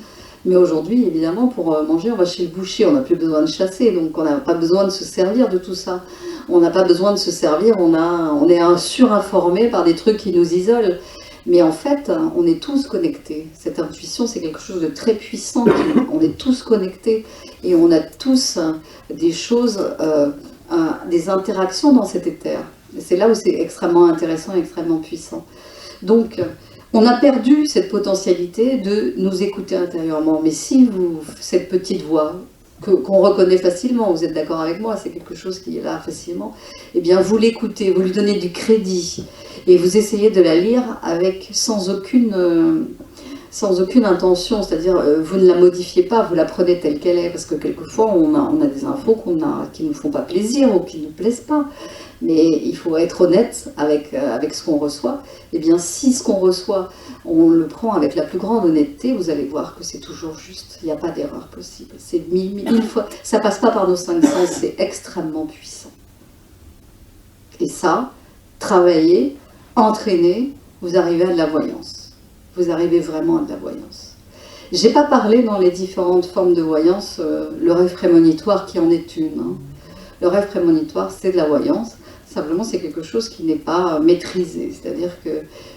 Mais aujourd'hui, évidemment, pour manger, on va chez le boucher, on n'a plus besoin de chasser, donc on n'a pas besoin de se servir de tout ça. On n'a pas besoin de se servir, on est surinformé par des trucs qui nous isolent. Mais en fait, on est tous connectés. Cette intuition, c'est quelque chose de très puissant. On est tous connectés et on a tous des choses, des interactions dans cet éther. C'est là où c'est extrêmement intéressant et extrêmement puissant. Donc, on a perdu cette potentialité de nous écouter intérieurement. Mais si cette petite voix, qu'on reconnaît facilement, vous êtes d'accord avec moi, c'est quelque chose qui est là facilement, eh bien vous l'écoutez, vous lui donnez du crédit et vous essayez de la lire sans aucune intention, c'est-à-dire vous ne la modifiez pas, vous la prenez telle qu'elle est, parce que quelquefois on a des infos qui ne nous font pas plaisir ou qui ne nous plaisent pas, mais il faut être honnête avec ce qu'on reçoit. Eh bien si ce qu'on reçoit, on le prend avec la plus grande honnêteté, vous allez voir que c'est toujours juste, il n'y a pas d'erreur possible. C'est mille fois, ça passe pas par nos 5 sens, c'est extrêmement puissant. Et ça, travailler, entraîner, vous arrivez à de la voyance. Vous arrivez vraiment à de la voyance. J'ai pas parlé dans les différentes formes de voyance, le rêve prémonitoire qui en est une. Hein. Le rêve prémonitoire, c'est de la voyance. Simplement, c'est quelque chose qui n'est pas maîtrisé. C'est-à-dire que,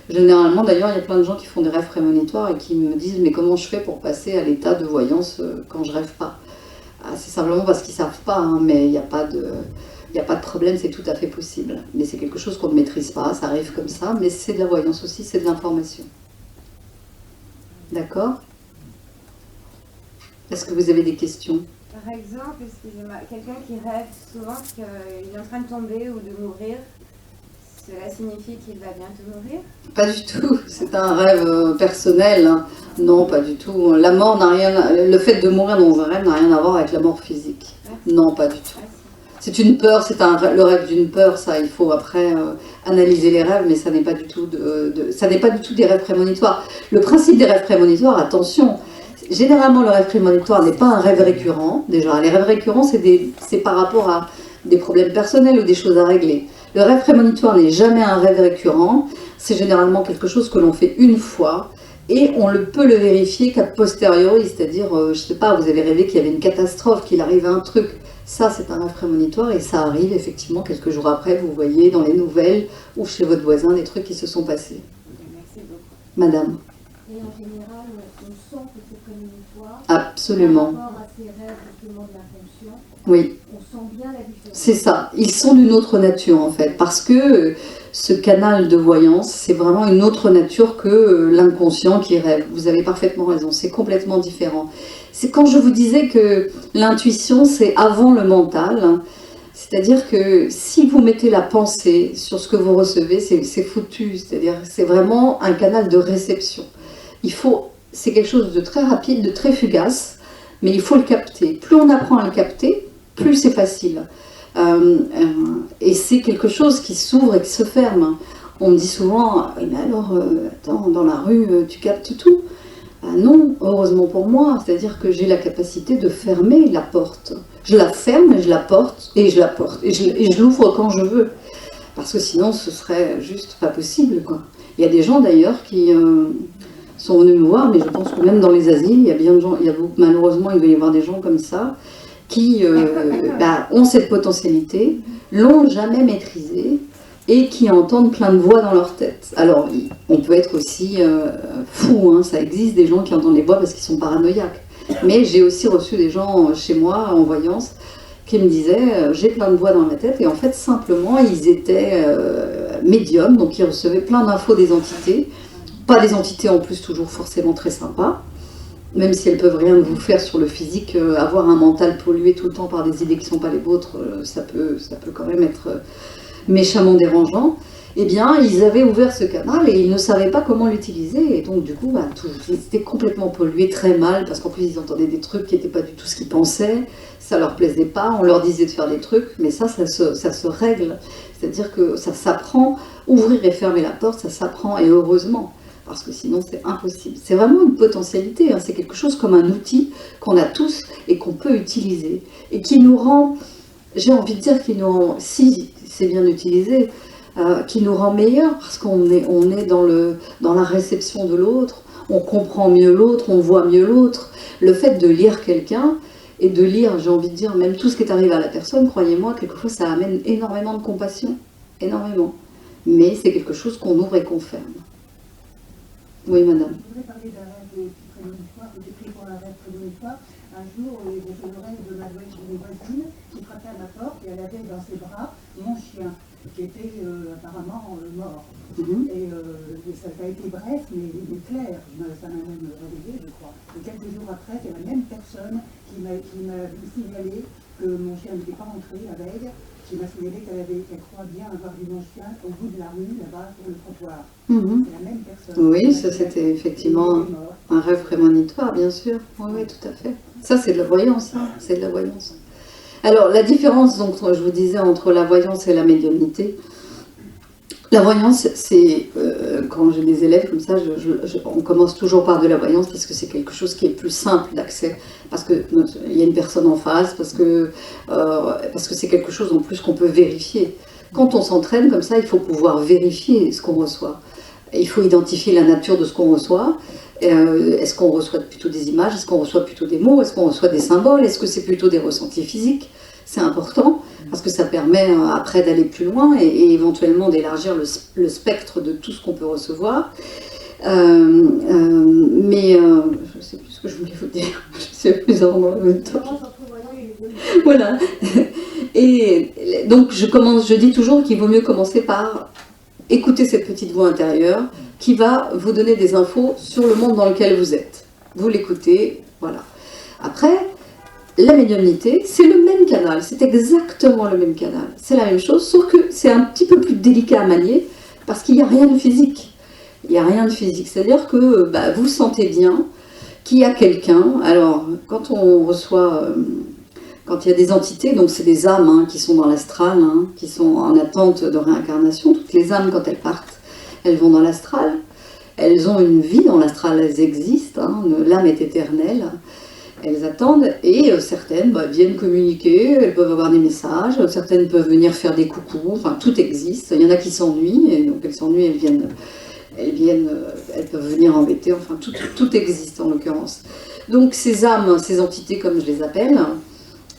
généralement, d'ailleurs, il y a plein de gens qui font des rêves prémonitoires et qui me disent « Mais comment je fais pour passer à l'état de voyance quand je rêve pas ?» C'est simplement parce qu'ils ne savent pas, hein, mais il n'y a pas de problème, c'est tout à fait possible. Mais c'est quelque chose qu'on ne maîtrise pas, ça arrive comme ça, mais c'est de la voyance aussi, c'est de l'information. D'accord? Est-ce que vous avez des questions? Par exemple, excusez-moi, quelqu'un qui rêve souvent qu'il est en train de tomber ou de mourir, cela signifie qu'il va bientôt mourir? Pas du tout, c'est un rêve personnel. Hein. Non, pas du tout. La mort n'a rien, le fait de mourir dans un rêve n'a rien à voir avec la mort physique. Merci. Non, pas du tout. C'est une peur, le rêve d'une peur, ça, il faut après analyser les rêves, mais ça n'est pas du tout ça n'est pas du tout des rêves prémonitoires. Le principe des rêves prémonitoires, attention, généralement le rêve prémonitoire n'est pas un rêve récurrent, déjà. Les rêves récurrents, c'est par rapport à des problèmes personnels ou des choses à régler. Le rêve prémonitoire n'est jamais un rêve récurrent, c'est généralement quelque chose que l'on fait une fois, Et on peut le vérifier qu'a posteriori, c'est-à-dire, je sais pas, vous avez rêvé qu'il y avait une catastrophe, qu'il arrivait un truc. Ça, c'est un rêve prémonitoire et ça arrive effectivement quelques jours après, vous voyez dans les nouvelles ou chez votre voisin des trucs qui se sont passés. Merci beaucoup. Madame. Et en général, on sent que c'est prémonitoire. Absolument. Par rapport à ces rêves justement de l'inconscient, Oui. on sent bien la différence. C'est ça. Ils sont d'une autre nature en fait, parce que ce canal de voyance, c'est vraiment une autre nature que l'inconscient qui rêve. Vous avez parfaitement raison, c'est complètement différent. C'est quand je vous disais que l'intuition, c'est avant le mental, hein. C'est-à-dire que si vous mettez la pensée sur ce que vous recevez, c'est foutu. C'est-à-dire c'est vraiment un canal de réception. C'est quelque chose de très rapide, de très fugace, mais il faut le capter. Plus on apprend à le capter, plus c'est facile. Et c'est quelque chose qui s'ouvre et qui se ferme. On me dit souvent, mais alors, attends, dans la rue, tu captes tout? Non, heureusement pour moi, c'est-à-dire que j'ai la capacité de fermer la porte. Je la ferme et je la porte, et je la porte, et je l'ouvre quand je veux. Parce que sinon, ce serait juste pas possible, quoi. Il y a des gens d'ailleurs qui sont venus me voir, mais je pense que même dans les asiles, il y a bien de gens, malheureusement, il doit y avoir des gens comme ça, qui ont cette potentialité, l'ont jamais maîtrisée, et qui entendent plein de voix dans leur tête. Alors, on peut être aussi fou, hein, ça existe des gens qui entendent les voix parce qu'ils sont paranoïaques. Mais j'ai aussi reçu des gens chez moi, en voyance, qui me disaient j'ai plein de voix dans ma tête, et en fait, simplement, ils étaient médiums, donc ils recevaient plein d'infos des entités, pas des entités en plus toujours forcément très sympas, même si elles peuvent rien vous faire sur le physique, avoir un mental pollué tout le temps par des idées qui ne sont pas les vôtres, ça peut quand même être méchamment dérangeant. Eh bien, ils avaient ouvert ce canal et ils ne savaient pas comment l'utiliser. Et donc, du coup, ils étaient complètement pollués, très mal, parce qu'en plus, ils entendaient des trucs qui n'étaient pas du tout ce qu'ils pensaient. Ça leur plaisait pas, on leur disait de faire des trucs, mais ça se règle. C'est-à-dire que ça s'apprend, ouvrir et fermer la porte, ça s'apprend, et heureusement, parce que sinon, c'est impossible. C'est vraiment une potentialité, hein. C'est quelque chose comme un outil qu'on a tous et qu'on peut utiliser, et qui nous rend, j'ai envie de dire, si c'est bien utilisé, qui nous rend meilleurs, parce qu'on est dans la réception de l'autre, on comprend mieux l'autre, on voit mieux l'autre. Le fait de lire quelqu'un, et de lire, j'ai envie de dire, même tout ce qui est arrivé à la personne, croyez-moi, quelquefois ça amène énormément de compassion, énormément. Mais c'est quelque chose qu'on ouvre et qu'on ferme. Oui, madame. Je voudrais parler d'un rêve prémonitoire, que j'ai pris pour un rêve prémonitoire. Un jour, j'ai fait le rêve de ma voisine qui frappait à ma porte et elle avait dans ses bras mon chien, qui était apparemment mort. Et ça a été bref, mais clair. Ça m'a même réveillée, je crois. Et quelques jours après, c'est la même personne qui m'a signalé que mon chien n'était pas rentré la veille, qui m'a signalé qu'elle croit bien avoir vu mon chien au bout de la rue, là-bas, sur le trottoir. C'est la même personne. Oui, ça c'était effectivement un rêve prémonitoire, bien sûr. Oui, tout à fait. Ça, c'est de la voyance, hein. C'est de la voyance. Alors, la différence, donc, je vous disais, entre la voyance et la médiumnité, la voyance, c'est, quand j'ai des élèves comme ça, on commence toujours par de la voyance parce que c'est quelque chose qui est plus simple d'accès, parce qu'il y a une personne en face, parce que c'est quelque chose en plus qu'on peut vérifier. Quand on s'entraîne comme ça, il faut pouvoir vérifier ce qu'on reçoit. Il faut identifier la nature de ce qu'on reçoit. Est-ce qu'on reçoit plutôt des images? Est-ce qu'on reçoit plutôt des mots? Est-ce qu'on reçoit des symboles? Est-ce que c'est plutôt des ressentis physiques? C'est important, parce que ça permet après d'aller plus loin et éventuellement d'élargir le spectre de tout ce qu'on peut recevoir. Mais je ne sais plus ce que je voulais vous dire, je ne sais plus en même temps. Voilà. Et donc je dis toujours qu'il vaut mieux commencer par écouter cette petite voix intérieure qui va vous donner des infos sur le monde dans lequel vous êtes. Vous l'écoutez, voilà. Après, la médiumnité, c'est le même canal, c'est exactement le même canal. C'est la même chose, sauf que c'est un petit peu plus délicat à manier parce qu'il n'y a rien de physique. Il n'y a rien de physique, c'est-à-dire que vous sentez bien qu'il y a quelqu'un. Alors, quand on reçoit, quand il y a des entités, donc c'est des âmes hein, qui sont dans l'astral, hein, qui sont en attente de réincarnation. Toutes les âmes, quand elles partent, elles vont dans l'astral. Elles ont une vie dans l'astral, elles existent. Hein, l'âme est éternelle. Elles attendent et certaines viennent communiquer, elles peuvent avoir des messages, certaines peuvent venir faire des coucous, enfin tout existe. Il y en a qui s'ennuient, et donc elles s'ennuient, elles peuvent venir embêter, enfin tout existe en l'occurrence. Donc ces âmes, ces entités comme je les appelle,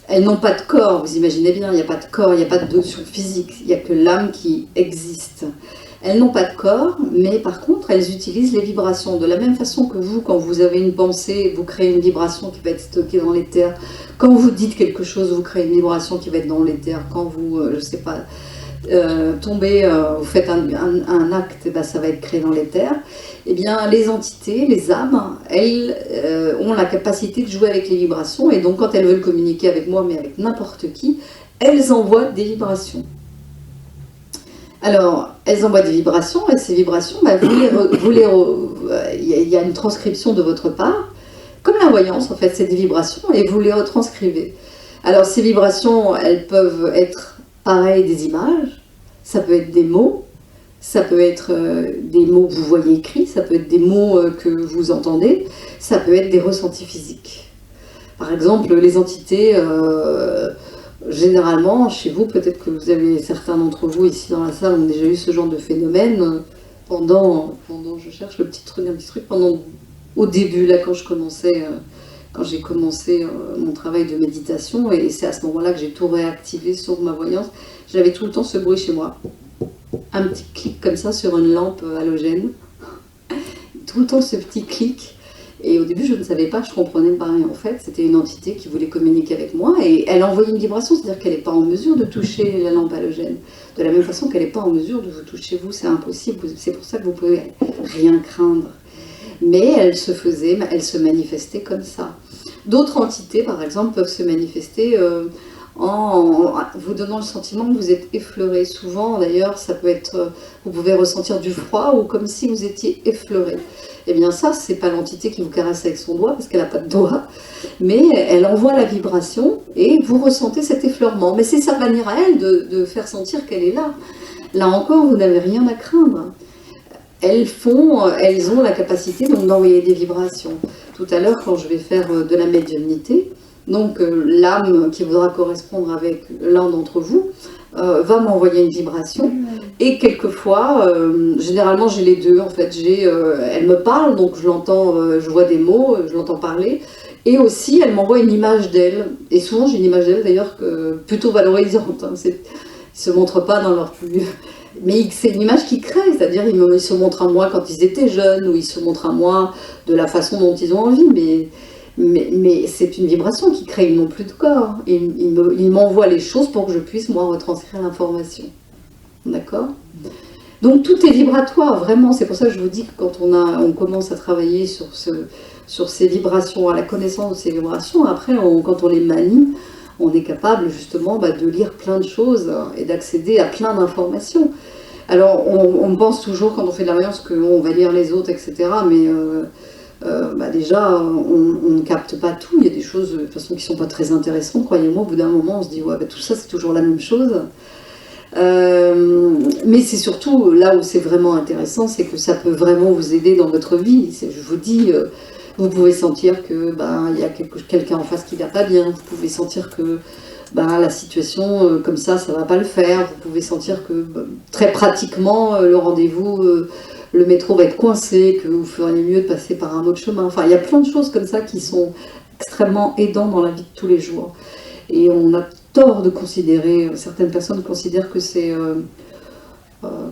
elles n'ont pas de corps, vous imaginez bien, il n'y a pas de corps, il n'y a pas de notion physique, il n'y a que l'âme qui existe. Elles n'ont pas de corps, mais par contre, elles utilisent les vibrations. De la même façon que vous, quand vous avez une pensée, vous créez une vibration qui va être stockée dans l'éther. Quand vous dites quelque chose, vous créez une vibration qui va être dans l'éther. Quand vous, je ne sais pas, tombez, vous faites un acte, et ben, ça va être créé dans l'éther. Eh bien, les entités, les âmes, elles ont la capacité de jouer avec les vibrations. Et donc, quand elles veulent communiquer avec moi, mais avec n'importe qui, elles envoient des vibrations. Alors, elles envoient des vibrations, et ces vibrations, bah, il y a une transcription de votre part, comme la voyance, en fait, c'est des vibrations, et vous les retranscrivez. Alors, ces vibrations, elles peuvent être pareilles des images, ça peut être des mots, ça peut être des mots que vous voyez écrits, ça peut être des mots que vous entendez, ça peut être des ressentis physiques. Par exemple, les entités... généralement, chez vous, peut-être que vous avez, certains d'entre vous ici dans la salle ont déjà eu ce genre de phénomène pendant je cherche le petit truc, au début, là, quand j'ai commencé mon travail de méditation, et c'est à ce moment-là que j'ai tout réactivé sur ma voyance, j'avais tout le temps ce bruit chez moi. Un petit clic comme ça sur une lampe halogène. Tout le temps ce petit clic. Et au début, je ne savais pas, je comprenais pas rien. En fait, c'était une entité qui voulait communiquer avec moi et elle envoyait une vibration, c'est-à-dire qu'elle n'est pas en mesure de toucher la lampe halogène. De la même façon qu'elle n'est pas en mesure de vous toucher vous, c'est impossible. C'est pour ça que vous pouvez rien craindre. Mais elle se manifestait comme ça. D'autres entités, par exemple, peuvent se manifester en vous donnant le sentiment que vous êtes effleuré. Souvent, d'ailleurs, ça peut être, vous pouvez ressentir du froid ou comme si vous étiez effleuré. Eh bien ça, c'est pas l'entité qui vous caresse avec son doigt, parce qu'elle n'a pas de doigt, mais elle envoie la vibration et vous ressentez cet effleurement. Mais c'est sa manière à elle de faire sentir qu'elle est là. Là encore, vous n'avez rien à craindre. Elles ont la capacité donc d'envoyer des vibrations. Tout à l'heure, quand je vais faire de la médiumnité, donc l'âme qui voudra correspondre avec l'un d'entre vous va m'envoyer une vibration. Et quelquefois, généralement j'ai les deux en fait. Elle me parle, donc je l'entends, je vois des mots, je l'entends parler. Et aussi, elle m'envoie une image d'elle. Et souvent, j'ai une image d'elle d'ailleurs plutôt valorisante. Hein. Ils ne se montrent pas dans leur plus... Mais c'est une image qui crée, c'est-à-dire ils se montrent à moi quand ils étaient jeunes, ou ils se montrent à moi de la façon dont ils ont envie. Mais c'est une vibration qui crée, ils n'ont plus de corps. Ils m'envoient les choses pour que je puisse, moi, retranscrire l'information. D'accord ? Donc tout est vibratoire, vraiment. C'est pour ça que je vous dis que quand on commence à travailler sur ces vibrations, à la connaissance de ces vibrations, après, quand on les manie, on est capable justement de lire plein de choses et d'accéder à plein d'informations. Alors on pense toujours quand on fait de la voyance qu'on va lire les autres, etc. Mais déjà, on ne capte pas tout. Il y a des choses de toute façon qui ne sont pas très intéressantes. Croyez-moi, au bout d'un moment, on se dit ouais, tout ça c'est toujours la même chose. Mais c'est surtout là où c'est vraiment intéressant, c'est que ça peut vraiment vous aider dans votre vie. Je vous dis, vous pouvez sentir que il y a quelqu'un en face qui va pas bien. Vous pouvez sentir que la situation comme ça va pas le faire. Vous pouvez sentir que très pratiquement le rendez-vous, le métro va être coincé, que vous feriez mieux de passer par un autre chemin. Enfin, il y a plein de choses comme ça qui sont extrêmement aidantes dans la vie de tous les jours. Et on a tort de considérer, certaines personnes considèrent que c'est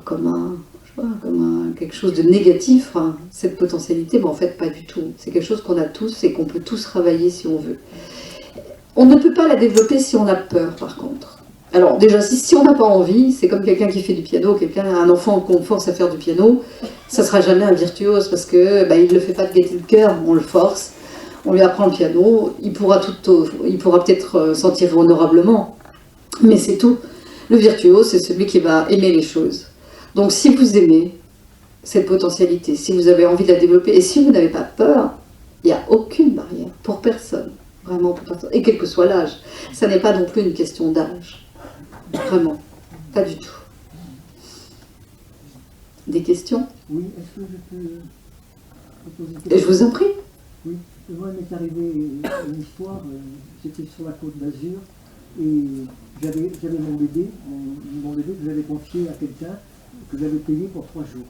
comme quelque chose de négatif, hein, cette potentialité, mais en fait pas du tout. C'est quelque chose qu'on a tous et qu'on peut tous travailler si on veut. On ne peut pas la développer si on a peur, par contre. Alors déjà, si on n'a pas envie, c'est comme quelqu'un qui fait du piano, un enfant qu'on force à faire du piano, ça ne sera jamais un virtuose parce que il ne le fait pas de gaieté de cœur, on le force. On lui apprend le piano, il pourra peut-être s'en tirer honorablement, mais c'est tout. Le virtuose, c'est celui qui va aimer les choses. Donc si vous aimez cette potentialité, si vous avez envie de la développer, et si vous n'avez pas peur, il n'y a aucune barrière pour personne, vraiment pour personne, et quel que soit l'âge. Ça n'est pas non plus une question d'âge, vraiment, pas du tout. Des questions ? Oui, est-ce que je peux poser une Et question ? je vous en prie. Oui, moi il m'est arrivé une histoire, c'était sur la côte d'Azur, et j'avais mon bébé que j'avais confié à quelqu'un, que j'avais payé pour 3 jours.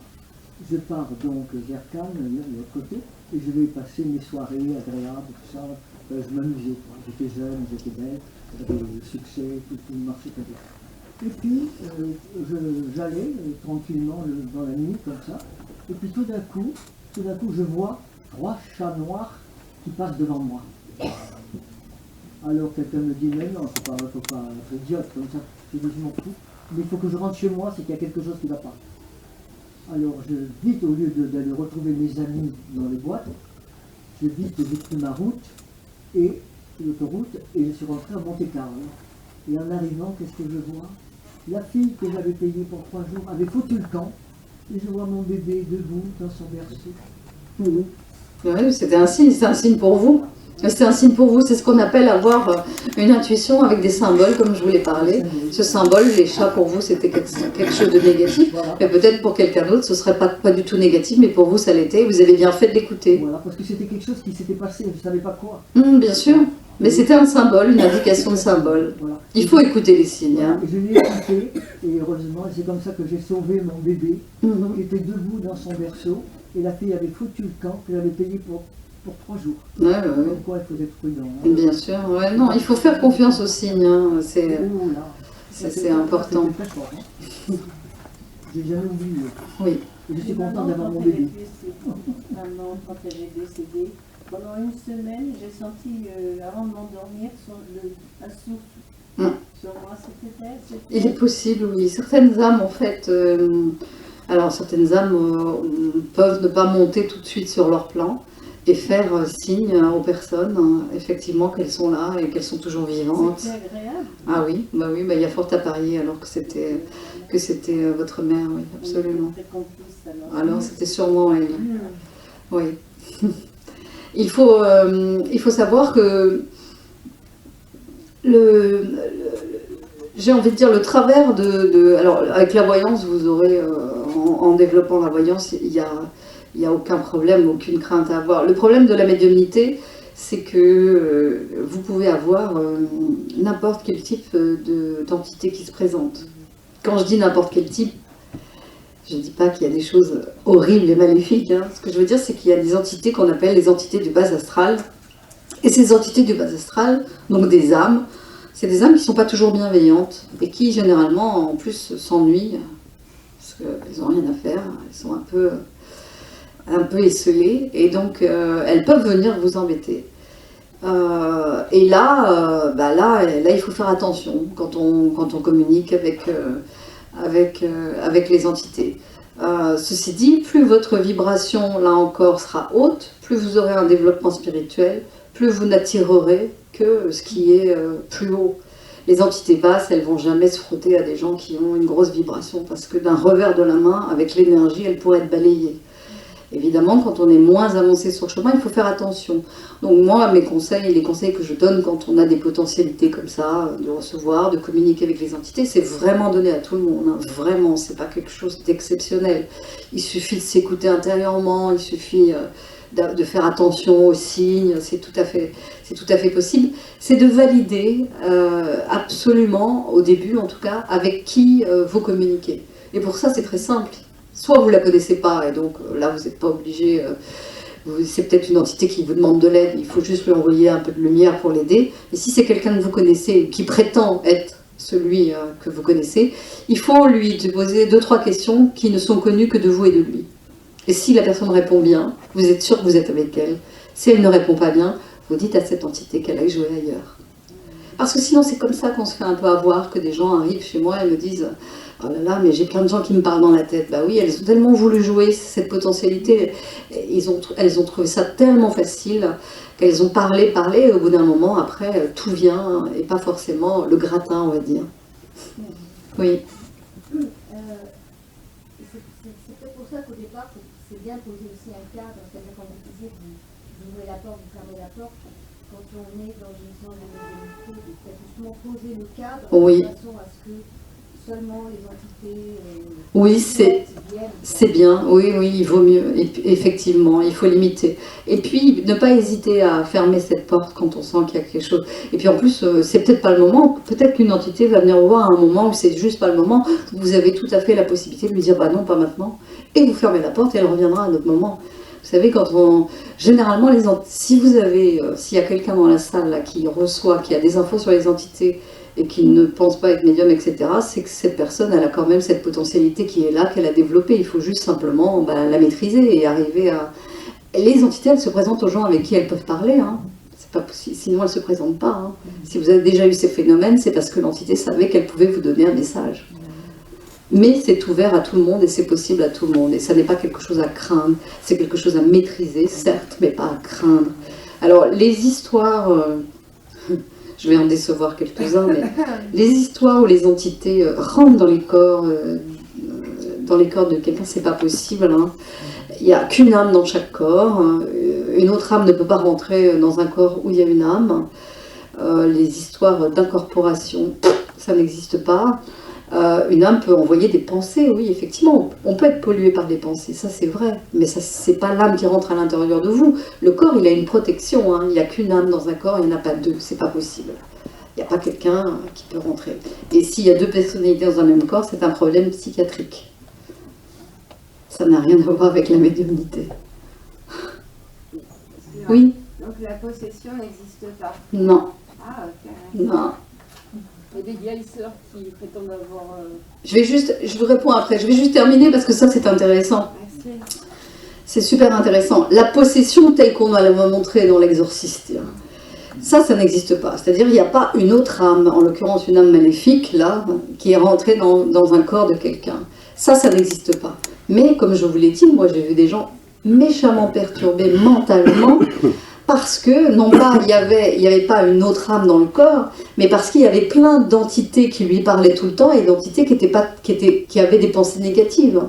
je pars donc vers Cannes, de l'autre côté, et je vais passer mes soirées agréables, tout ça. Je m'amusais, quoi. J'étais jeune, j'étais belle, j'avais le succès, tout marchait très bien. Et puis, j'allais tranquillement dans la nuit, comme ça, et puis tout d'un coup, je vois 3 chats noirs qui passent devant moi. Alors quelqu'un me dit, mais non, faut pas être idiote comme ça, je dis, je m'en fous, mais il faut que je rentre chez moi, c'est qu'il y a quelque chose qui ne va pas. Alors vite, au lieu d'aller retrouver mes amis dans les boîtes, j'ai pris ma route, et l'autoroute, et je suis rentré à Monte-Carlo. Et en arrivant, qu'est-ce que je vois? La fille que j'avais payée pour 3 jours avait foutu le camp, et je vois mon bébé debout dans son berceau. Oui, c'était un signe, c'est un signe pour vous. C'est un signe pour vous, c'est ce qu'on appelle avoir une intuition avec des symboles, comme je vous l'ai parlé. Ce symbole, les chats, pour vous, c'était quelque chose de négatif. Voilà. Mais peut-être pour quelqu'un d'autre, ce ne serait pas du tout négatif, mais pour vous, ça l'était. Vous avez bien fait de l'écouter. Voilà, parce que c'était quelque chose qui s'était passé, je ne savais pas quoi. Bien sûr, mais c'était un symbole, une indication de symbole. Voilà. Il faut écouter les signes. Voilà. Hein. Et je l'ai écouté, et heureusement, c'est comme ça que j'ai sauvé mon bébé, qui était debout dans son berceau, et la fille avait foutu le camp que j'avais payé pour 3 jours. Ouais. Pourquoi il faut être prudent. Hein. Bien sûr, ouais, non, il faut faire confiance aux signes. Hein. C'est important. C'était très fort. Hein. J'ai jamais oublié. Oui. Et je suis content Maman, d'avoir quand mon elle bébé. est décédée, maman, quand elle est décédée, pendant une semaine, j'ai senti, avant de m'endormir, un souffle sur moi. C'était elle. Il est possible, oui. Certaines âmes, en fait, alors certaines âmes peuvent ne pas monter tout de suite sur leur plan et faire signe aux personnes, effectivement, qu'elles sont là et qu'elles sont toujours vivantes. C'était agréable. Ah oui, il y a fort à parier alors que c'était votre mère, oui, absolument. Très complice, Alors c'était sûrement elle. Oui. Il faut savoir que j'ai envie de dire le travers alors avec la voyance, vous aurez en développant la voyance, il y a aucun problème, aucune crainte à avoir. Le problème de la médiumnité, c'est que vous pouvez avoir n'importe quel type d'entité qui se présente. Quand je dis n'importe quel type, je ne dis pas qu'il y a des choses horribles et maléfiques. Hein. Ce que je veux dire, c'est qu'il y a des entités qu'on appelle les entités du bas astral. Et ces entités du bas astral, donc des âmes, c'est des âmes qui ne sont pas toujours bienveillantes et qui, généralement, en plus, s'ennuient parce qu'elles n'ont rien à faire, elles sont un peu esselées et donc elles peuvent venir vous embêter. Et là, il faut faire attention quand on communique avec les entités. Ceci dit, plus votre vibration, là encore, sera haute, plus vous aurez un développement spirituel, plus vous n'attirerez que ce qui est plus haut. Les entités basses, elles ne vont jamais se frotter à des gens qui ont une grosse vibration, parce que d'un revers de la main, avec l'énergie, elles pourraient être balayées. Évidemment, quand on est moins avancé sur le chemin, il faut faire attention. Donc moi, les conseils que je donne quand on a des potentialités comme ça, de recevoir, de communiquer avec les entités, c'est vraiment donné à tout le monde. Hein. Vraiment, c'est pas quelque chose d'exceptionnel. Il suffit de s'écouter intérieurement, il suffit de faire attention aux signes, c'est tout à fait possible. C'est de valider absolument, au début en tout cas, avec qui vous communiquez. Et pour ça, c'est très simple. Soit vous ne la connaissez pas, et donc là, vous n'êtes pas obligé, c'est peut-être une entité qui vous demande de l'aide, il faut juste lui envoyer un peu de lumière pour l'aider. Et si c'est quelqu'un que vous connaissez, qui prétend être celui que vous connaissez, il faut lui poser 2-3 questions qui ne sont connues que de vous et de lui. Et si la personne répond bien, vous êtes sûr que vous êtes avec elle. Si elle ne répond pas bien, vous dites à cette entité qu'elle aille jouer ailleurs. Parce que sinon, c'est comme ça qu'on se fait un peu avoir, que des gens arrivent chez moi et me disent « Oh là là, mais j'ai plein de gens qui me parlent dans la tête. » Bah oui, elles ont tellement voulu jouer cette potentialité, elles ont trouvé ça tellement facile qu'elles ont parlé, et au bout d'un moment, après, tout vient, et pas forcément le gratin, on va dire. Oui. C'est peut-être pour ça qu'au départ, c'est bien de poser aussi un cadre, c'est-à-dire quand vous disiez que vous ouvrez la porte, vous fermez la porte, quand on est dans une zone de médiumnité, de peut-être justement poser le cadre de façon à ce que seulement les entités oui, c'est bien, oui, il vaut mieux, effectivement, il faut limiter. Et puis, ne pas hésiter à fermer cette porte quand on sent qu'il y a quelque chose. Et puis en plus, c'est peut-être pas le moment, peut-être qu'une entité va venir vous voir à un moment où c'est juste pas le moment, vous avez tout à fait la possibilité de lui dire, bah non, pas maintenant, et vous fermez la porte et elle reviendra à un autre moment. Vous savez, généralement, si vous avez, s'il y a quelqu'un dans la salle là, qui reçoit, qui a des infos sur les entités et qui ne pense pas être médium, etc., c'est que cette personne, elle a quand même cette potentialité qui est là, qu'elle a développée. Il faut juste simplement la maîtriser et arriver à... Les entités, elles se présentent aux gens avec qui elles peuvent parler, hein. C'est pas possible, sinon elles ne se présentent pas, hein. Si vous avez déjà eu ces phénomènes, c'est parce que l'entité savait qu'elle pouvait vous donner un message. Mais c'est ouvert à tout le monde et c'est possible à tout le monde. Et ça n'est pas quelque chose à craindre, c'est quelque chose à maîtriser, certes, mais pas à craindre. Alors, les histoires, je vais en décevoir quelques-uns, mais les histoires où les entités rentrent dans les corps de quelqu'un, c'est pas possible, hein. Il n'y a qu'une âme dans chaque corps. Une autre âme ne peut pas rentrer dans un corps où il y a une âme. Les histoires d'incorporation, ça n'existe pas. Une âme peut envoyer des pensées, oui, effectivement. On peut être pollué par des pensées, ça c'est vrai. Mais ce n'est pas l'âme qui rentre à l'intérieur de vous. Le corps, il a une protection, hein. Il n'y a qu'une âme dans un corps, il n'y en a pas deux. C'est pas possible. Il n'y a pas quelqu'un qui peut rentrer. Et s'il y a deux personnalités dans un même corps, c'est un problème psychiatrique. Ça n'a rien à voir avec la médiumnité. Oui. Donc la possession n'existe pas. Non. Ah, ok. Non. Il y a des guérisseurs qui prétendent avoir... Je vous réponds après. Je vais juste terminer parce que ça, c'est intéressant. Merci. C'est super intéressant. La possession telle qu'on l'a montré dans l'exorciste, ça n'existe pas. C'est-à-dire, il n'y a pas une autre âme, en l'occurrence une âme maléfique, là, qui est rentrée dans un corps de quelqu'un. Ça n'existe pas. Mais, comme je vous l'ai dit, moi, j'ai vu des gens méchamment perturbés mentalement parce que, non pas il y avait pas une autre âme dans le corps, mais parce qu'il y avait plein d'entités qui lui parlaient tout le temps et d'entités qui avaient des pensées négatives.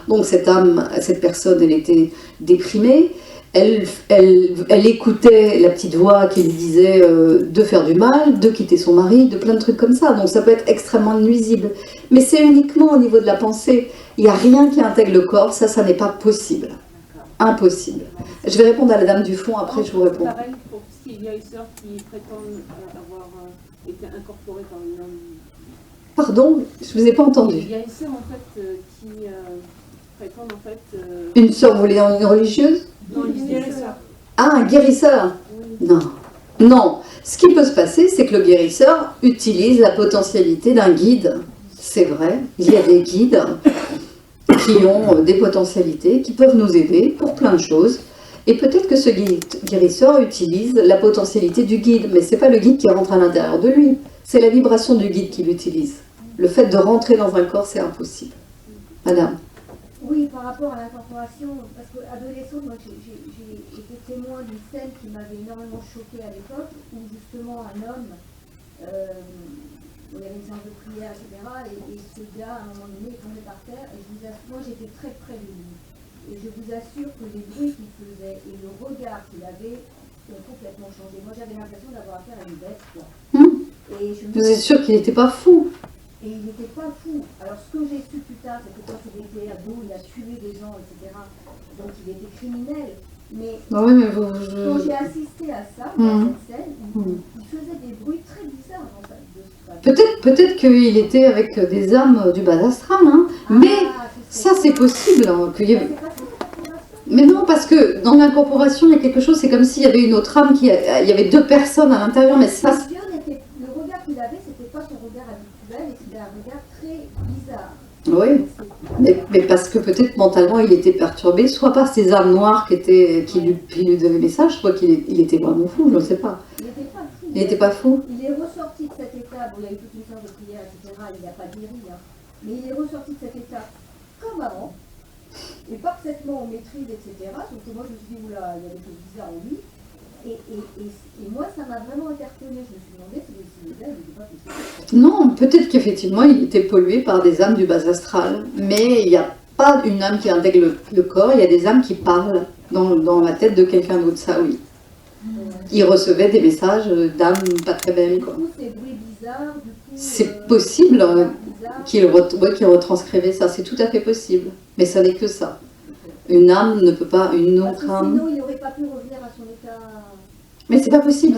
Donc cette personne, elle était déprimée, elle écoutait la petite voix qui lui disait de faire du mal, de quitter son mari, de plein de trucs comme ça. Donc ça peut être extrêmement nuisible. Mais c'est uniquement au niveau de la pensée. Il n'y a rien qui intègre le corps, ça n'est pas possible. Impossible. Je vais répondre à la dame du fond, après je vous réponds. Pareil pour ces guérisseurs qui prétendent avoir été incorporés par une âme. Pardon, je ne vous ai pas entendu. Les guérisseurs en fait qui prétendent en fait... Une sœur, vous voulez dire une religieuse? Non, les guérisseurs. Ah, un guérisseur? Oui. Non. Non. Ce qui peut se passer, c'est que le guérisseur utilise la potentialité d'un guide. C'est vrai, il y a des guides qui ont des potentialités, qui peuvent nous aider pour plein de choses. Et peut-être que ce guérisseur utilise la potentialité du guide, mais ce n'est pas le guide qui rentre à l'intérieur de lui, c'est la vibration du guide qui l'utilise. Le fait de rentrer dans un corps, c'est impossible. Madame. Oui, par rapport à l'incorporation, parce qu'adolescente, moi j'ai été témoin d'une scène qui m'avait énormément choquée à l'époque, où justement un homme, il y avait une séance de prière, etc., et ce gars, à un moment donné, est tombé par terre, et moi j'étais très près de lui. Et je vous assure que les bruits qu'il faisait et le regard qu'il avait ont complètement changé. Moi j'avais l'impression d'avoir affaire à une bête, quoi. Et Vous êtes sûr qu'il n'était pas fou? Et il n'était pas fou. Alors ce que j'ai su plus tard, c'est que quand il était ado, il a tué des gens, etc. Donc il était criminel. Mais oui, mais quand j'ai assisté à ça, dans cette scène, il faisait des bruits très bizarres dans sa Peut-être qu'il était avec des âmes du bas astral, hein. Mais ça c'est possible. Hein, mais non, parce que dans l'incorporation, il y a quelque chose, c'est comme s'il y avait une autre âme, il y avait deux personnes à l'intérieur, mais ça... Le regard qu'il avait, c'était pas son regard habituel, et c'était un regard très bizarre. Oui, mais parce que peut-être mentalement il était perturbé, soit par ces âmes noires qui lui donnaient des messages, soit qu'il était vraiment fou, je ne sais pas. Il n'était pas fou. Il est ressorti de cet état, bon, il y a eu toute une séance de prière, etc., il n'a pas guéri, hein, mais il est ressorti de cet état comme avant, et parfaitement en maîtrise, etc. Sauf que moi je me suis dit, oula, il y a des choses bizarres en lui. Et moi ça m'a vraiment interpellée, je me suis demandé si le gars n'était pas possible. Non, peut-être qu'effectivement il était pollué par des âmes du bas astral, mais il n'y a pas une âme qui intègre le corps, il y a des âmes qui parlent dans la tête de quelqu'un d'autre, ça oui. Il recevait des messages d'âmes pas très belles, quoi. Du coup, ces bruits bizarres, du coup... C'est possible qu'il retranscrivait ça, c'est tout à fait possible. Mais ça n'est que ça. Une âme ne peut pas, une autre âme... Sinon, il n'aurait pas pu revenir à son état... Mais c'est pas possible.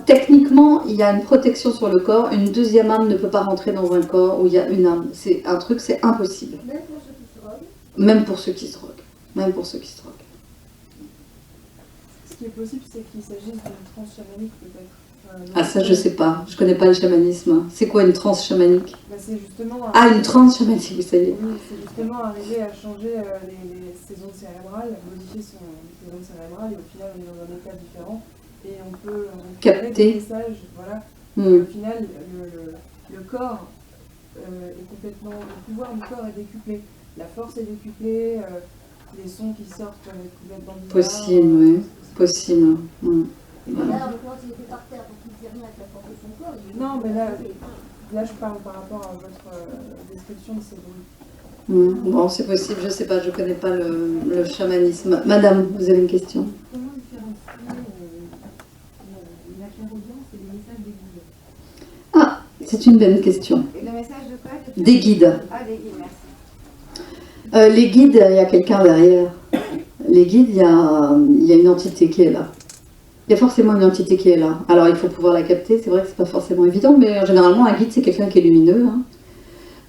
Techniquement, il y a une protection sur le corps, une deuxième âme ne peut pas rentrer dans un corps où il y a une âme. C'est un truc, c'est impossible. Même pour ceux qui se rodent. Même pour ceux qui se droguent. Même pour ceux qui se droguent. Ce qui est possible, c'est qu'il s'agisse d'une transe chamanique peut-être. Ah ça je sais pas, je connais pas le chamanisme. C'est quoi une transe chamanique? Bah, c'est justement... Ah une transe chamanique, ça y est. Oui, c'est justement arriver à changer ses ondes cérébrales, modifier ses ondes cérébrales, et au final on est dans un état différent. Et on peut capter des messages, voilà. Et au final, le corps est complètement... Le pouvoir du corps est décuplé. La force est décuplée, les sons qui sortent complètement bizarres. Possible, oui. Possible. Là, quand il était par terre, donc il ne dit rien avec la force de son corps. Non, mais là, je parle par rapport à votre description de ces bruits. Bon, c'est possible, je sais pas, je connais pas le chamanisme. Madame, vous avez une question? Comment différencier la clairaudience et les messages des guides? Ah, c'est une bonne question. Et le message de quoi? Des guides. Ah, des guides, merci. Les guides, il y a quelqu'un derrière. Les guides, il y a une entité qui est là. Il y a forcément une entité qui est là. Alors il faut pouvoir la capter, c'est vrai que c'est pas forcément évident, mais généralement un guide c'est quelqu'un qui est lumineux. Hein.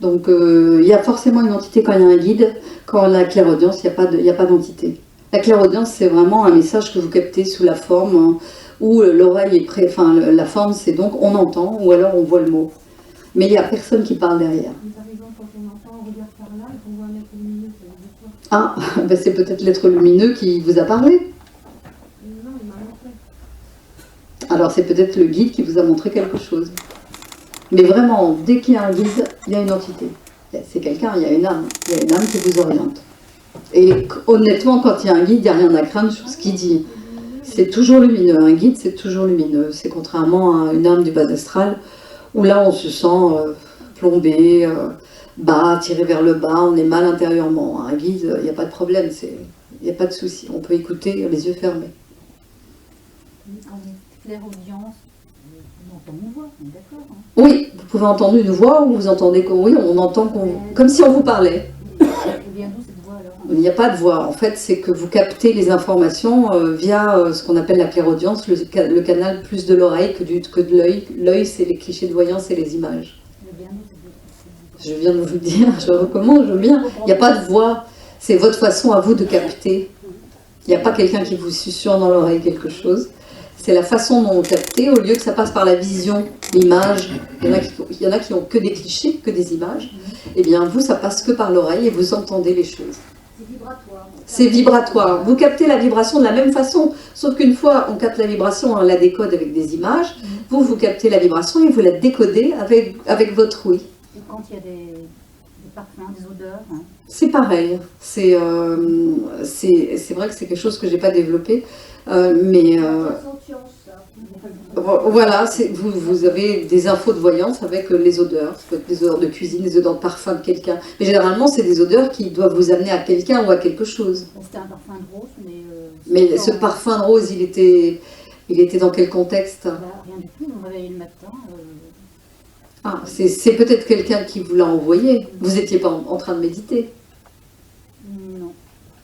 Donc il y a forcément une entité quand il y a un guide. Quand la clairaudience, il n'y a pas d'entité. La clairaudience c'est vraiment un message que vous captez sous la forme où l'oreille est près. Enfin la forme c'est donc on entend ou alors on voit le mot. Mais il n'y a personne qui parle derrière. Par exemple, quand on entend un regard par là et qu'on voit un être lumineux, ça veut dire quoi? Ah, ben c'est peut-être l'être lumineux qui vous a parlé. Non, il m'a montré. Alors c'est peut-être le guide qui vous a montré quelque chose. Mais vraiment, dès qu'il y a un guide, il y a une entité. C'est quelqu'un, il y a une âme. Il y a une âme qui vous oriente. Et honnêtement, quand il y a un guide, il n'y a rien à craindre sur ce qu'il dit. C'est toujours lumineux. Un guide, c'est toujours lumineux. C'est contrairement à une âme du bas astral, où là, on se sent plombé, bas, tiré vers le bas, on est mal intérieurement. Un guide, il n'y a pas de problème, il n'y a pas de souci. On peut écouter les yeux fermés. Quand on est clairaudience, on entend une voix, on est d'accord, hein? Oui, vous pouvez entendre une voix ou vous entendez oui, on entend comme si on vous parlait. Elle vient d'où cette voix alors? Il n'y a pas de voix. En fait, c'est que vous captez les informations via ce qu'on appelle la clairaudience, le canal plus de l'oreille que de l'œil. L'œil, c'est les clichés de voyance et les images. Elle vient d'où cette voix? Je viens de vous le dire, je recommande, je bien. Il n'y a pas de voix. C'est votre façon à vous de capter. Il n'y a pas quelqu'un qui vous susurre dans l'oreille quelque chose. C'est la façon dont vous captez, au lieu que ça passe par la vision, l'image. Il y en a qui ont que des clichés, que des images. Eh bien, vous, ça passe que par l'oreille et vous entendez les choses. C'est vibratoire. C'est vibratoire. Vous captez la vibration de la même façon, sauf qu'une fois on capte la vibration, on la décode avec des images. Vous captez la vibration et vous la décodez avec votre ouïe. Et quand il y a des parfums, des odeurs, hein? C'est pareil. C'est vrai que c'est quelque chose que j'ai pas développé, mais voilà, vous avez des infos de voyance avec les odeurs. Ça peut être des odeurs de cuisine, des odeurs de parfum de quelqu'un. Mais généralement, c'est des odeurs qui doivent vous amener à quelqu'un ou à quelque chose. C'était un parfum de rose, mais... Mais ce parfum de rose, il était dans quel contexte? Rien du tout, on me réveillait le matin. Ah, c'est peut-être quelqu'un qui vous l'a envoyé. Vous n'étiez pas en train de méditer. Non.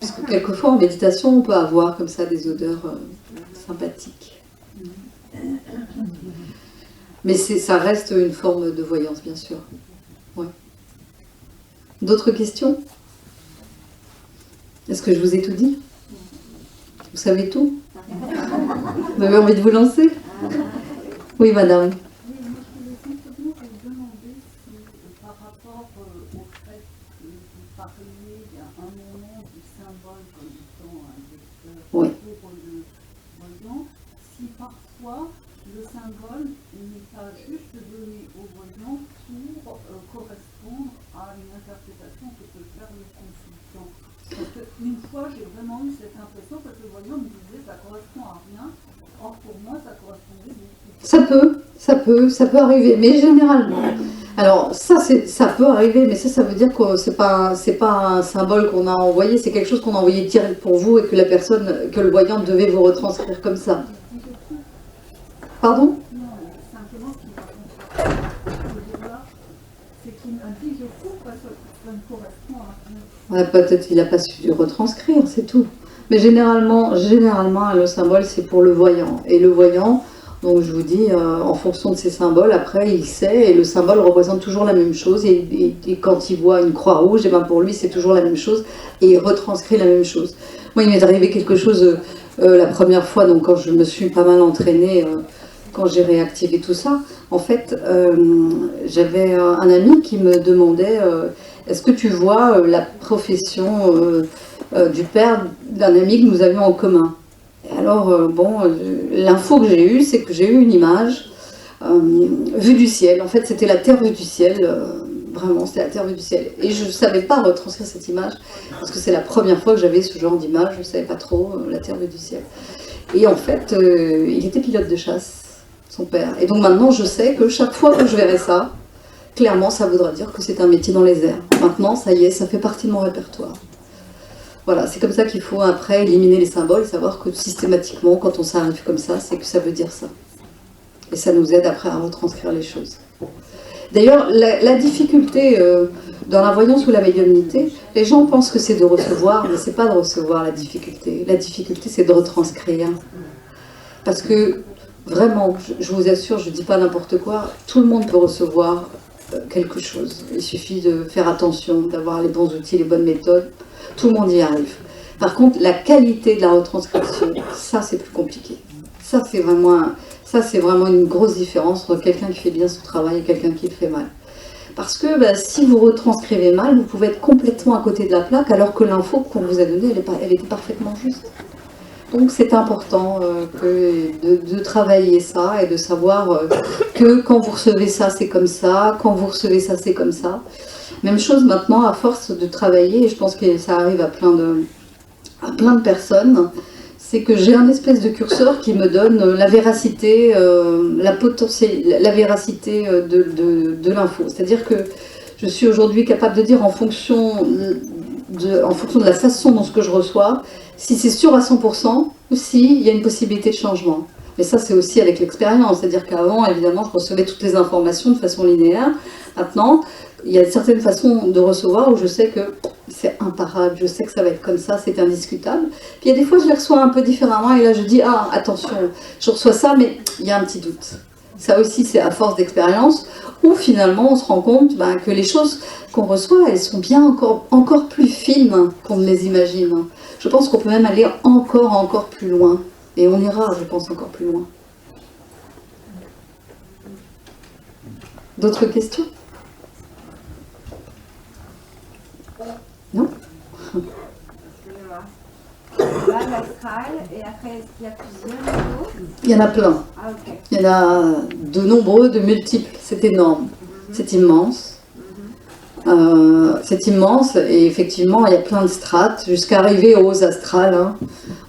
Parce que quelquefois, en méditation, on peut avoir comme ça des odeurs sympathiques. Mais ça reste une forme de voyance, bien sûr. Ouais. D'autres questions? Est-ce que je vous ai tout dit? Vous savez tout? Vous avez envie de vous lancer? Oui, madame. Oui, moi je voulais simplement vous demander si, par rapport au fait que vous parliez il y a un moment du symbole comme étant un vecteur Oui. pour le voyant, si parfois le symbole n'est pas juste donné au voyant pour correspondre à une interprétation que peut faire le consultant. Parce qu'une fois, j'ai vraiment eu cette impression que le voyant me disait ça correspond à rien. Or, pour moi, ça correspondait beaucoup. Ça peut arriver, mais généralement. Alors, ça peut arriver, mais ça veut dire que c'est pas un symbole qu'on a envoyé, c'est quelque chose qu'on a envoyé direct pour vous et que que le voyant devait vous retranscrire comme ça. Pardon? Non, simplement ce qu'il m'a compris, c'est qu'il m'a dit je fous parce que ça ne correspond à rien. Ouais, peut-être qu'il n'a pas su retranscrire, c'est tout. Mais généralement, le symbole, c'est pour le voyant. Et le voyant, Donc je vous dis, en fonction de ces symboles, après il sait, et le symbole représente toujours la même chose, et quand il voit une croix rouge, et ben pour lui c'est toujours la même chose, et il retranscrit la même chose. Moi il m'est arrivé quelque chose la première fois, donc quand je me suis pas mal entraînée, quand j'ai réactivé tout ça, en fait j'avais un ami qui me demandait, est-ce que tu vois la profession du père d'un ami que nous avions en commun? Alors, l'info que j'ai eue, c'est que j'ai eu une image vue du ciel. En fait, c'était la terre vue du ciel, vraiment, c'était la terre vue du ciel. Et je ne savais pas retranscrire cette image, parce que c'est la première fois que j'avais ce genre d'image, je ne savais pas trop, la terre vue du ciel. Et en fait, il était pilote de chasse, son père. Et donc maintenant, je sais que chaque fois que je verrai ça, clairement, ça voudra dire que c'est un métier dans les airs. Maintenant, ça y est, ça fait partie de mon répertoire. Voilà, c'est comme ça qu'il faut après éliminer les symboles, savoir que systématiquement, quand on s'arrive comme ça, c'est que ça veut dire ça. Et ça nous aide après à retranscrire les choses. D'ailleurs, la difficulté dans la voyance ou la médiumnité, les gens pensent que c'est de recevoir, mais c'est pas de recevoir la difficulté. La difficulté, c'est de retranscrire. Parce que, vraiment, je vous assure, je ne dis pas n'importe quoi, tout le monde peut recevoir quelque chose. Il suffit de faire attention, d'avoir les bons outils, les bonnes méthodes. Tout le monde y arrive. Par contre, la qualité de la retranscription, ça c'est plus compliqué. Ça c'est vraiment une grosse différence entre quelqu'un qui fait bien son travail et quelqu'un qui le fait mal. Parce que si vous retranscrivez mal, vous pouvez être complètement à côté de la plaque alors que l'info qu'on vous a donnée, elle était parfaitement juste. Donc c'est important de travailler ça et de savoir que quand vous recevez ça, c'est comme ça, quand vous recevez ça, c'est comme ça. Même chose maintenant, à force de travailler, et je pense que ça arrive à plein de personnes, c'est que j'ai un espèce de curseur qui me donne la véracité, la véracité de l'info. C'est-à-dire que je suis aujourd'hui capable de dire en fonction de la façon dont ce que je reçois, si c'est sûr à 100% ou s'il y a une possibilité de changement. Mais ça, c'est aussi avec l'expérience. C'est-à-dire qu'avant, évidemment, je recevais toutes les informations de façon linéaire. Maintenant, il y a certaines façons de recevoir où je sais que c'est imparable, je sais que ça va être comme ça, c'est indiscutable. Puis il y a des fois, je les reçois un peu différemment et là, je dis, ah, attention, je reçois ça, mais il y a un petit doute. Ça aussi, c'est à force d'expérience où finalement, on se rend compte que les choses qu'on reçoit, elles sont bien encore plus fines qu'on ne les imagine. Je pense qu'on peut même aller encore plus loin. Et on ira, je pense, encore plus loin. D'autres questions ? Non ? Excusez-moi. Là, l'astral, et après, est-ce qu'il y a plusieurs niveaux ? Il y en a plein. Ah, ok. Il y en a de nombreux, de multiples. C'est énorme. C'est immense. C'est immense et effectivement, il y a plein de strates jusqu'à arriver aux astrales,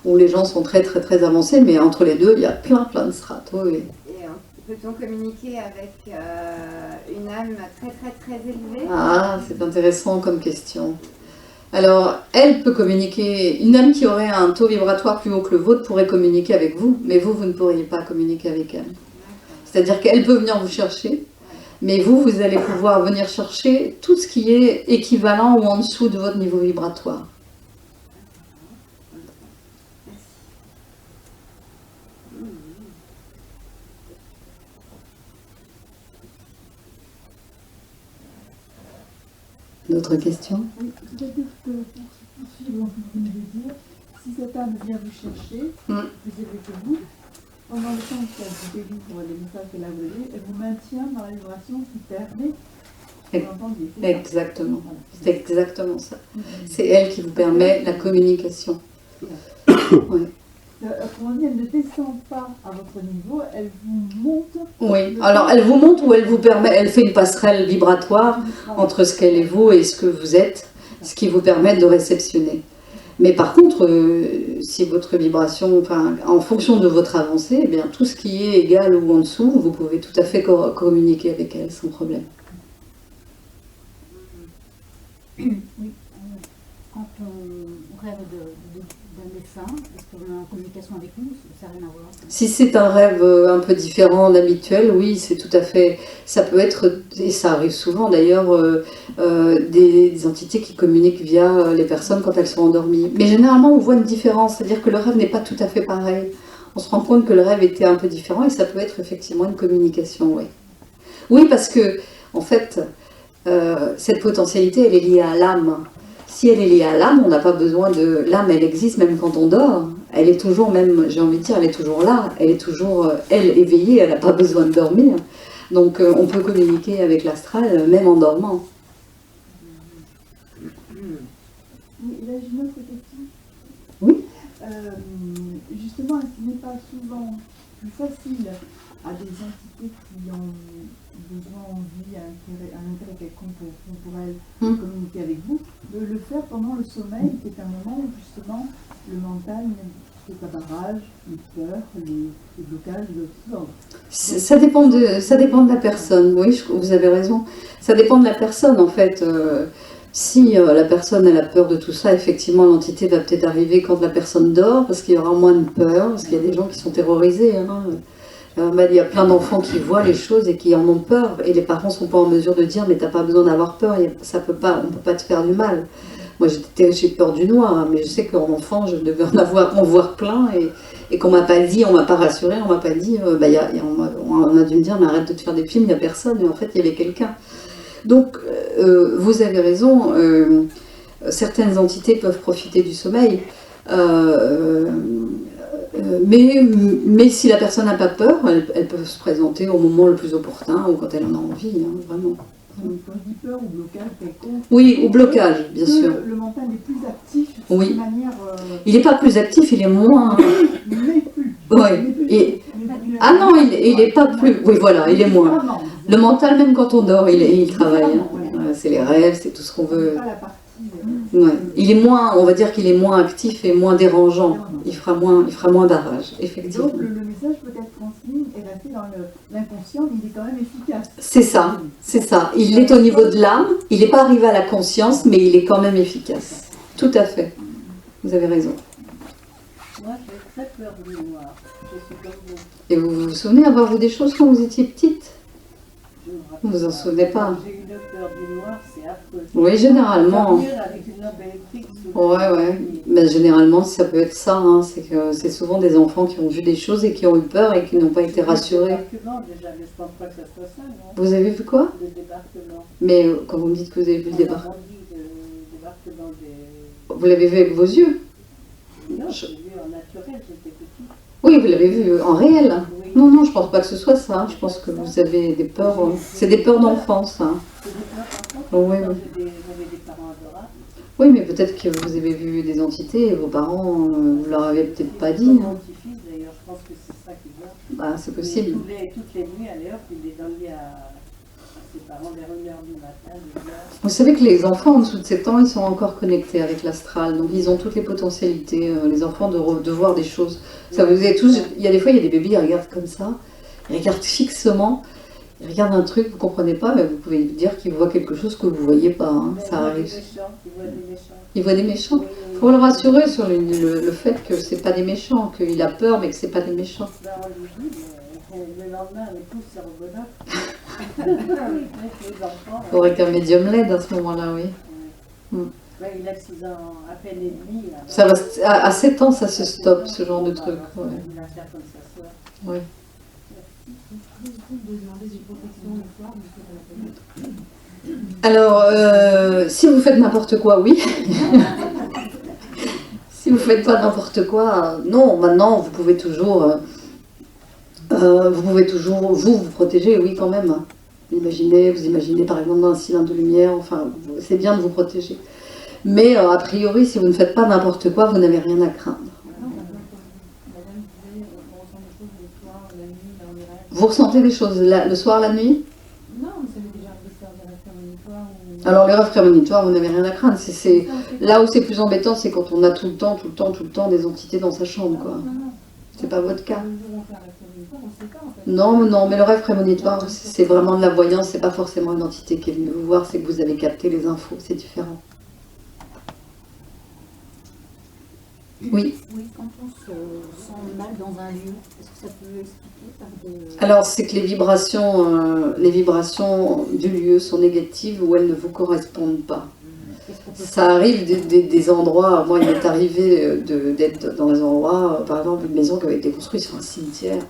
où les gens sont très avancés, mais entre les deux, il y a plein de strates. Oui. Et peut-on communiquer avec une âme très élevée ? Ah, c'est intéressant comme question. Alors, elle peut communiquer, une âme qui aurait un taux vibratoire plus haut que le vôtre pourrait communiquer avec vous, mais vous ne pourriez pas communiquer avec elle. C'est-à-dire qu'elle peut venir vous chercher, mais vous allez pouvoir venir chercher tout ce qui est équivalent ou en dessous de votre niveau vibratoire. D'autres questions ? Oui, c'est-à-dire que pour suivre ce que vous venez de dire, si cette âme vient vous chercher, plus élevé que vous, pendant le temps qu'elle vous délivre les messages qu'elle a volés, elle vous maintient dans la vibration qui permet d'entendre. Exactement, c'est exactement ça. C'est elle qui vous permet la communication. Oui. Autrement dit, elle ne descend pas à votre niveau, elle vous monte. Oui, alors elle vous monte ou elle vous permet, elle fait une passerelle vibratoire entre ce qu'elle est vous et ce que vous êtes, ce qui vous permet de réceptionner. Mais par contre, si votre vibration, en fonction de votre avancée, eh bien, tout ce qui est égal ou en dessous, vous pouvez tout à fait communiquer avec elle sans problème. Oui, quand on rêve d'un défunt, est-ce qu'on est en communication avec nous? Ça n'a rien à voir. Si c'est un rêve un peu différent d'habituel, oui, c'est tout à fait. Ça peut être, et ça arrive souvent d'ailleurs, des entités qui communiquent via les personnes quand elles sont endormies. Mais généralement, on voit une différence, c'est-à-dire que le rêve n'est pas tout à fait pareil on se rend compte que le rêve était un peu différent et ça peut être effectivement une communication, oui. Oui, parce que, en fait, cette potentialité, elle est liée à l'âme. Si elle est liée à l'âme, on n'a pas besoin de... L'âme, elle existe même quand on dort. Elle est toujours, même, j'ai envie de dire, elle est toujours là. Elle est toujours, elle, éveillée, elle n'a pas besoin de dormir. Donc, on peut communiquer avec l'astral, même en dormant. Oui, là j'ai une autre question. Oui. Justement, est-ce qu'il n'est pas souvent plus facile à des entités qui ont besoin, envie, un intérêt quelconque pour elles, de communiquer avec vous, de le faire pendant le sommeil, qui est un moment où justement le mental, les barrages, les peurs, les blocages, Ça dépend de la personne, oui, vous avez raison. Ça dépend de la personne en fait. Si la personne elle a peur de tout ça, effectivement l'entité va peut-être arriver quand la personne dort, parce qu'il y aura moins de peur, parce qu'il y a des gens qui sont terrorisés. Hein. Il y a plein d'enfants qui voient les choses et qui en ont peur, et les parents ne sont pas en mesure de dire mais t'as pas besoin d'avoir peur, on ne peut pas te faire du mal. Moi j'ai peur du noir, hein, mais je sais qu'en enfant je devais en voir plein, et qu'on m'a pas dit, on m'a pas rassuré, on m'a pas dit, on a dû me dire mais arrête de te faire des films, il n'y a personne, mais en fait il y avait quelqu'un. Donc, vous avez raison, certaines entités peuvent profiter du sommeil, mais si la personne n'a pas peur, elle peut se présenter au moment le plus opportun ou quand elle en a envie, hein, vraiment. Quand je dis peur ou blocage quelconque, oui, ou blocage, bien sûr. Le mental est plus actif oui. de manière... Il n'est pas plus actif, il est moins... Il n'est plus. Oui. Ah non, il n'est pas plus... Oui, voilà, il est moins. Le mental, même quand on dort, il travaille. Hein. C'est les rêves, c'est tout ce qu'on veut. Ouais. Il est moins, on va dire qu'il est moins actif et moins dérangeant. Il fera moins barrage, effectivement. Donc le message peut être transmis et rester dans l'inconscient, mais il est quand même efficace. C'est ça, c'est ça. Il est au niveau de l'âme, il n'est pas arrivé à la conscience, mais il est quand même efficace. Tout à fait. Vous avez raison. Moi, j'ai très peur du noir. Je suis comme vous. Et vous vous souvenez avoir vu des choses quand vous étiez petite? Vous ne vous en souvenez pas? J'ai une peur du noir, c'est affreux. Oui, généralement. Avec une lampe électrique ouais. Mais généralement, ça peut être ça. Hein. C'est que c'est souvent des enfants qui ont vu des choses et qui ont eu peur et qui n'ont pas été rassurés. Le débarquement, déjà, mais je pense pas que ça soit ça, non? Vous avez vu quoi? Le débarquement. Mais quand vous me dites que vous avez vu le débarquement. Le débarquement des... Vous l'avez vu avec vos yeux? Non, je l'ai vu en naturel, j'étais petite. Oui, vous l'avez vu en réel. Oui. Non, je pense pas que ce soit ça. Je pense que vous avez des peurs. C'est des peurs d'enfance. Hein. C'est des peurs d'enfance. Oui. J'avais des parents adorables. Oui, mais peut-être que vous avez vu des entités et vos parents, vous leur avez peut-être pas dit. Mon petit-fils, d'ailleurs, je pense que c'est ça qu'il voit. Bah, c'est possible. Toutes les nuits, à l'heure, il est dans le lit à ses parents vers 1h du matin. Vous savez que les enfants en dessous de 7 ans, ils sont encore connectés avec l'astral, donc ils ont toutes les potentialités, les enfants, de voir des choses. Ça, vous avez tous, il y a des fois, il y a des bébés, ils regardent comme ça, ils regardent fixement, ils regardent un truc, vous ne comprenez pas, mais vous pouvez dire qu'ils voient quelque chose que vous ne voyez pas, hein, ça arrive. Ils voient des méchants. Il faut le rassurer sur le fait que ce n'est pas des méchants, qu'il a peur, mais que ce n'est pas des méchants. Ben, on lui dit, mais le lendemain, on est tous sur le bonheur. Il faudrait qu'un médium l'aide à ce moment-là, oui. Ouais, il a 6 ans, à peine et demi. Là, ça va, à 7 ans, ça se stoppe, ce genre de truc. Ouais. Il va faire comme ça, soit. Oui. Alors, si vous faites n'importe quoi, oui. Si vous faites pas n'importe quoi, non. Maintenant, vous pouvez toujours vous protéger, oui, quand même. Vous imaginez par exemple dans un cylindre de lumière, enfin, c'est bien de vous protéger. Mais a priori, si vous ne faites pas n'importe quoi, vous n'avez rien à craindre. Vous ressentez des choses le soir, la nuit? Non, mais ça m'est déjà arrivé de faire des rêves prémonitoires. Alors les rêves prémonitoires, vous n'avez rien à craindre. Là où c'est plus embêtant, c'est quand on a tout le temps des entités dans sa chambre, quoi. C'est pas votre cas. Non, mais le rêve prémonitoire, c'est vraiment de la voyance, c'est pas forcément une entité qui est venue vous voir, c'est que vous avez capté les infos, c'est différent. Oui. Oui, quand on se sent mal dans un lieu, est-ce que ça peut expliquer par des... Alors, c'est que les vibrations du lieu sont négatives ou elles ne vous correspondent pas. Est-ce Ça arrive des endroits, moi il m'est arrivé d'être dans des endroits, par exemple une maison qui avait été construite sur un cimetière,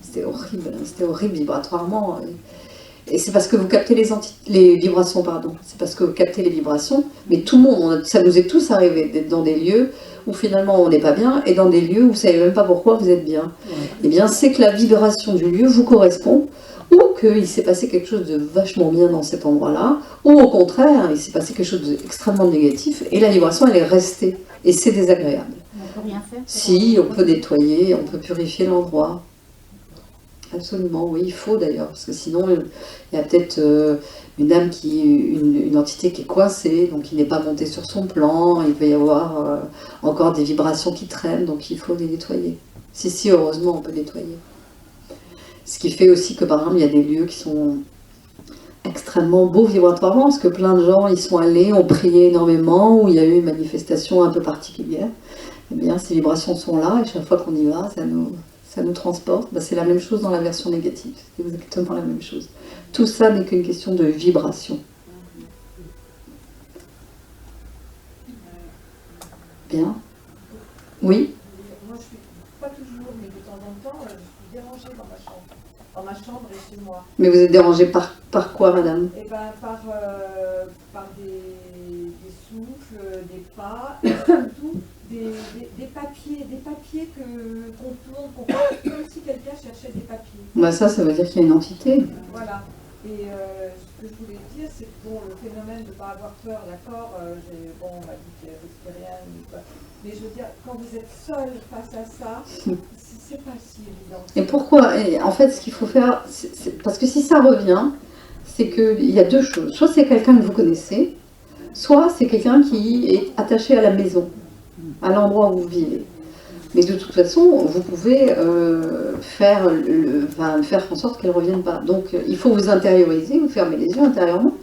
c'était horrible vibratoirement. Et c'est parce que vous captez les vibrations, pardon. C'est parce que vous captez les vibrations, mais tout le monde, ça nous est tous arrivé d'être dans des lieux où finalement on n'est pas bien, et dans des lieux où vous ne savez même pas pourquoi vous êtes bien. Eh bien, c'est que la vibration du lieu vous correspond, ou qu'il s'est passé quelque chose de vachement bien dans cet endroit-là, ou au contraire, il s'est passé quelque chose d'extrêmement négatif, et la vibration, elle est restée, et c'est désagréable. On peut rien faire. Si, on peut nettoyer, on peut purifier l'endroit. Absolument, oui, il faut d'ailleurs, parce que sinon, il y a peut-être une âme une entité qui est coincée, donc qui n'est pas montée sur son plan, il peut y avoir encore des vibrations qui traînent, donc il faut les nettoyer. Si, heureusement, on peut nettoyer. Ce qui fait aussi que, par exemple, il y a des lieux qui sont extrêmement beaux vibratoirement, parce que plein de gens y sont allés, ont prié énormément, où il y a eu une manifestation un peu particulière. Eh bien, ces vibrations sont là, et chaque fois qu'on y va, ça nous transporte. Ben, c'est la même chose dans la version négative, c'est exactement la même chose. Tout ça n'est qu'une question de vibration. Bien. Oui. Moi, je suis pas toujours, mais de temps en temps, je suis dérangée dans ma chambre et chez moi. Mais vous êtes dérangée par quoi, madame? Eh ben, par des souffles, des pas, et surtout des papiers qu'on tourne, comme si quelqu'un cherchait des papiers. Ben ça veut dire qu'il y a une entité. Voilà. Et ce que je voulais dire, c'est que bon, le phénomène de ne pas avoir peur, d'accord, on m'a dit qu'il risquait rien, mais je veux dire, quand vous êtes seul face à ça, c'est pas si évident. Et pourquoi? Et en fait, ce qu'il faut faire, parce que si ça revient, c'est qu'il y a deux choses. Soit c'est quelqu'un que vous connaissez, soit c'est quelqu'un qui est attaché à la maison, à l'endroit où vous vivez. Mais de toute façon, vous pouvez faire en sorte qu'elle ne revienne pas. Donc il faut vous intérioriser, vous fermer les yeux intérieurement.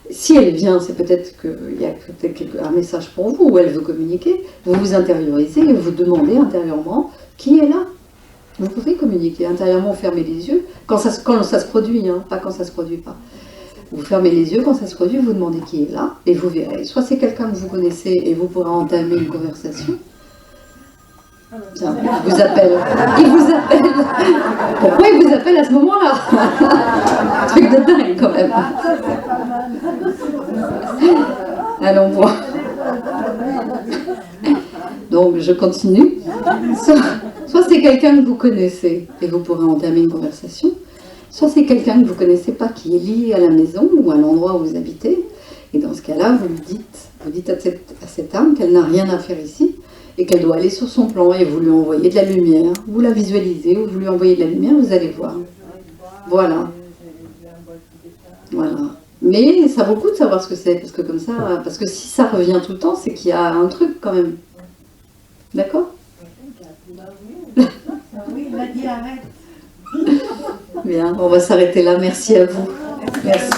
Si elle vient, c'est peut-être qu'il y a peut-être un message pour vous, ou elle veut communiquer. Vous vous intériorisez et vous demandez intérieurement qui est là. Vous pouvez communiquer intérieurement, fermer les yeux, quand ça se produit, hein, pas quand ça ne se produit pas. Vous fermez les yeux, quand ça se produit, vous demandez qui est là, et vous verrez. Soit c'est quelqu'un que vous connaissez et vous pourrez entamer une conversation. Tiens, il vous appelle. Il vous appelle. Pourquoi il vous appelle à ce moment-là? Truc de dingue quand même. Allons voir. Donc je continue. Soit c'est quelqu'un que vous connaissez et vous pourrez entamer une conversation. Soit c'est quelqu'un que vous ne connaissez pas qui est lié à la maison ou à l'endroit où vous habitez. Et dans ce cas-là, vous dites à cette âme qu'elle n'a rien à faire ici et qu'elle doit aller sur son plan et vous lui envoyez de la lumière. Vous la visualisez ou vous lui envoyez de la lumière, vous allez voir. Voilà. Voilà. Mais ça vaut le coup de savoir ce que c'est, parce que si ça revient tout le temps, c'est qu'il y a un truc quand même. D'accord? Oui, il m'a dit arrête. Bien, on va s'arrêter là. Merci à vous. Merci.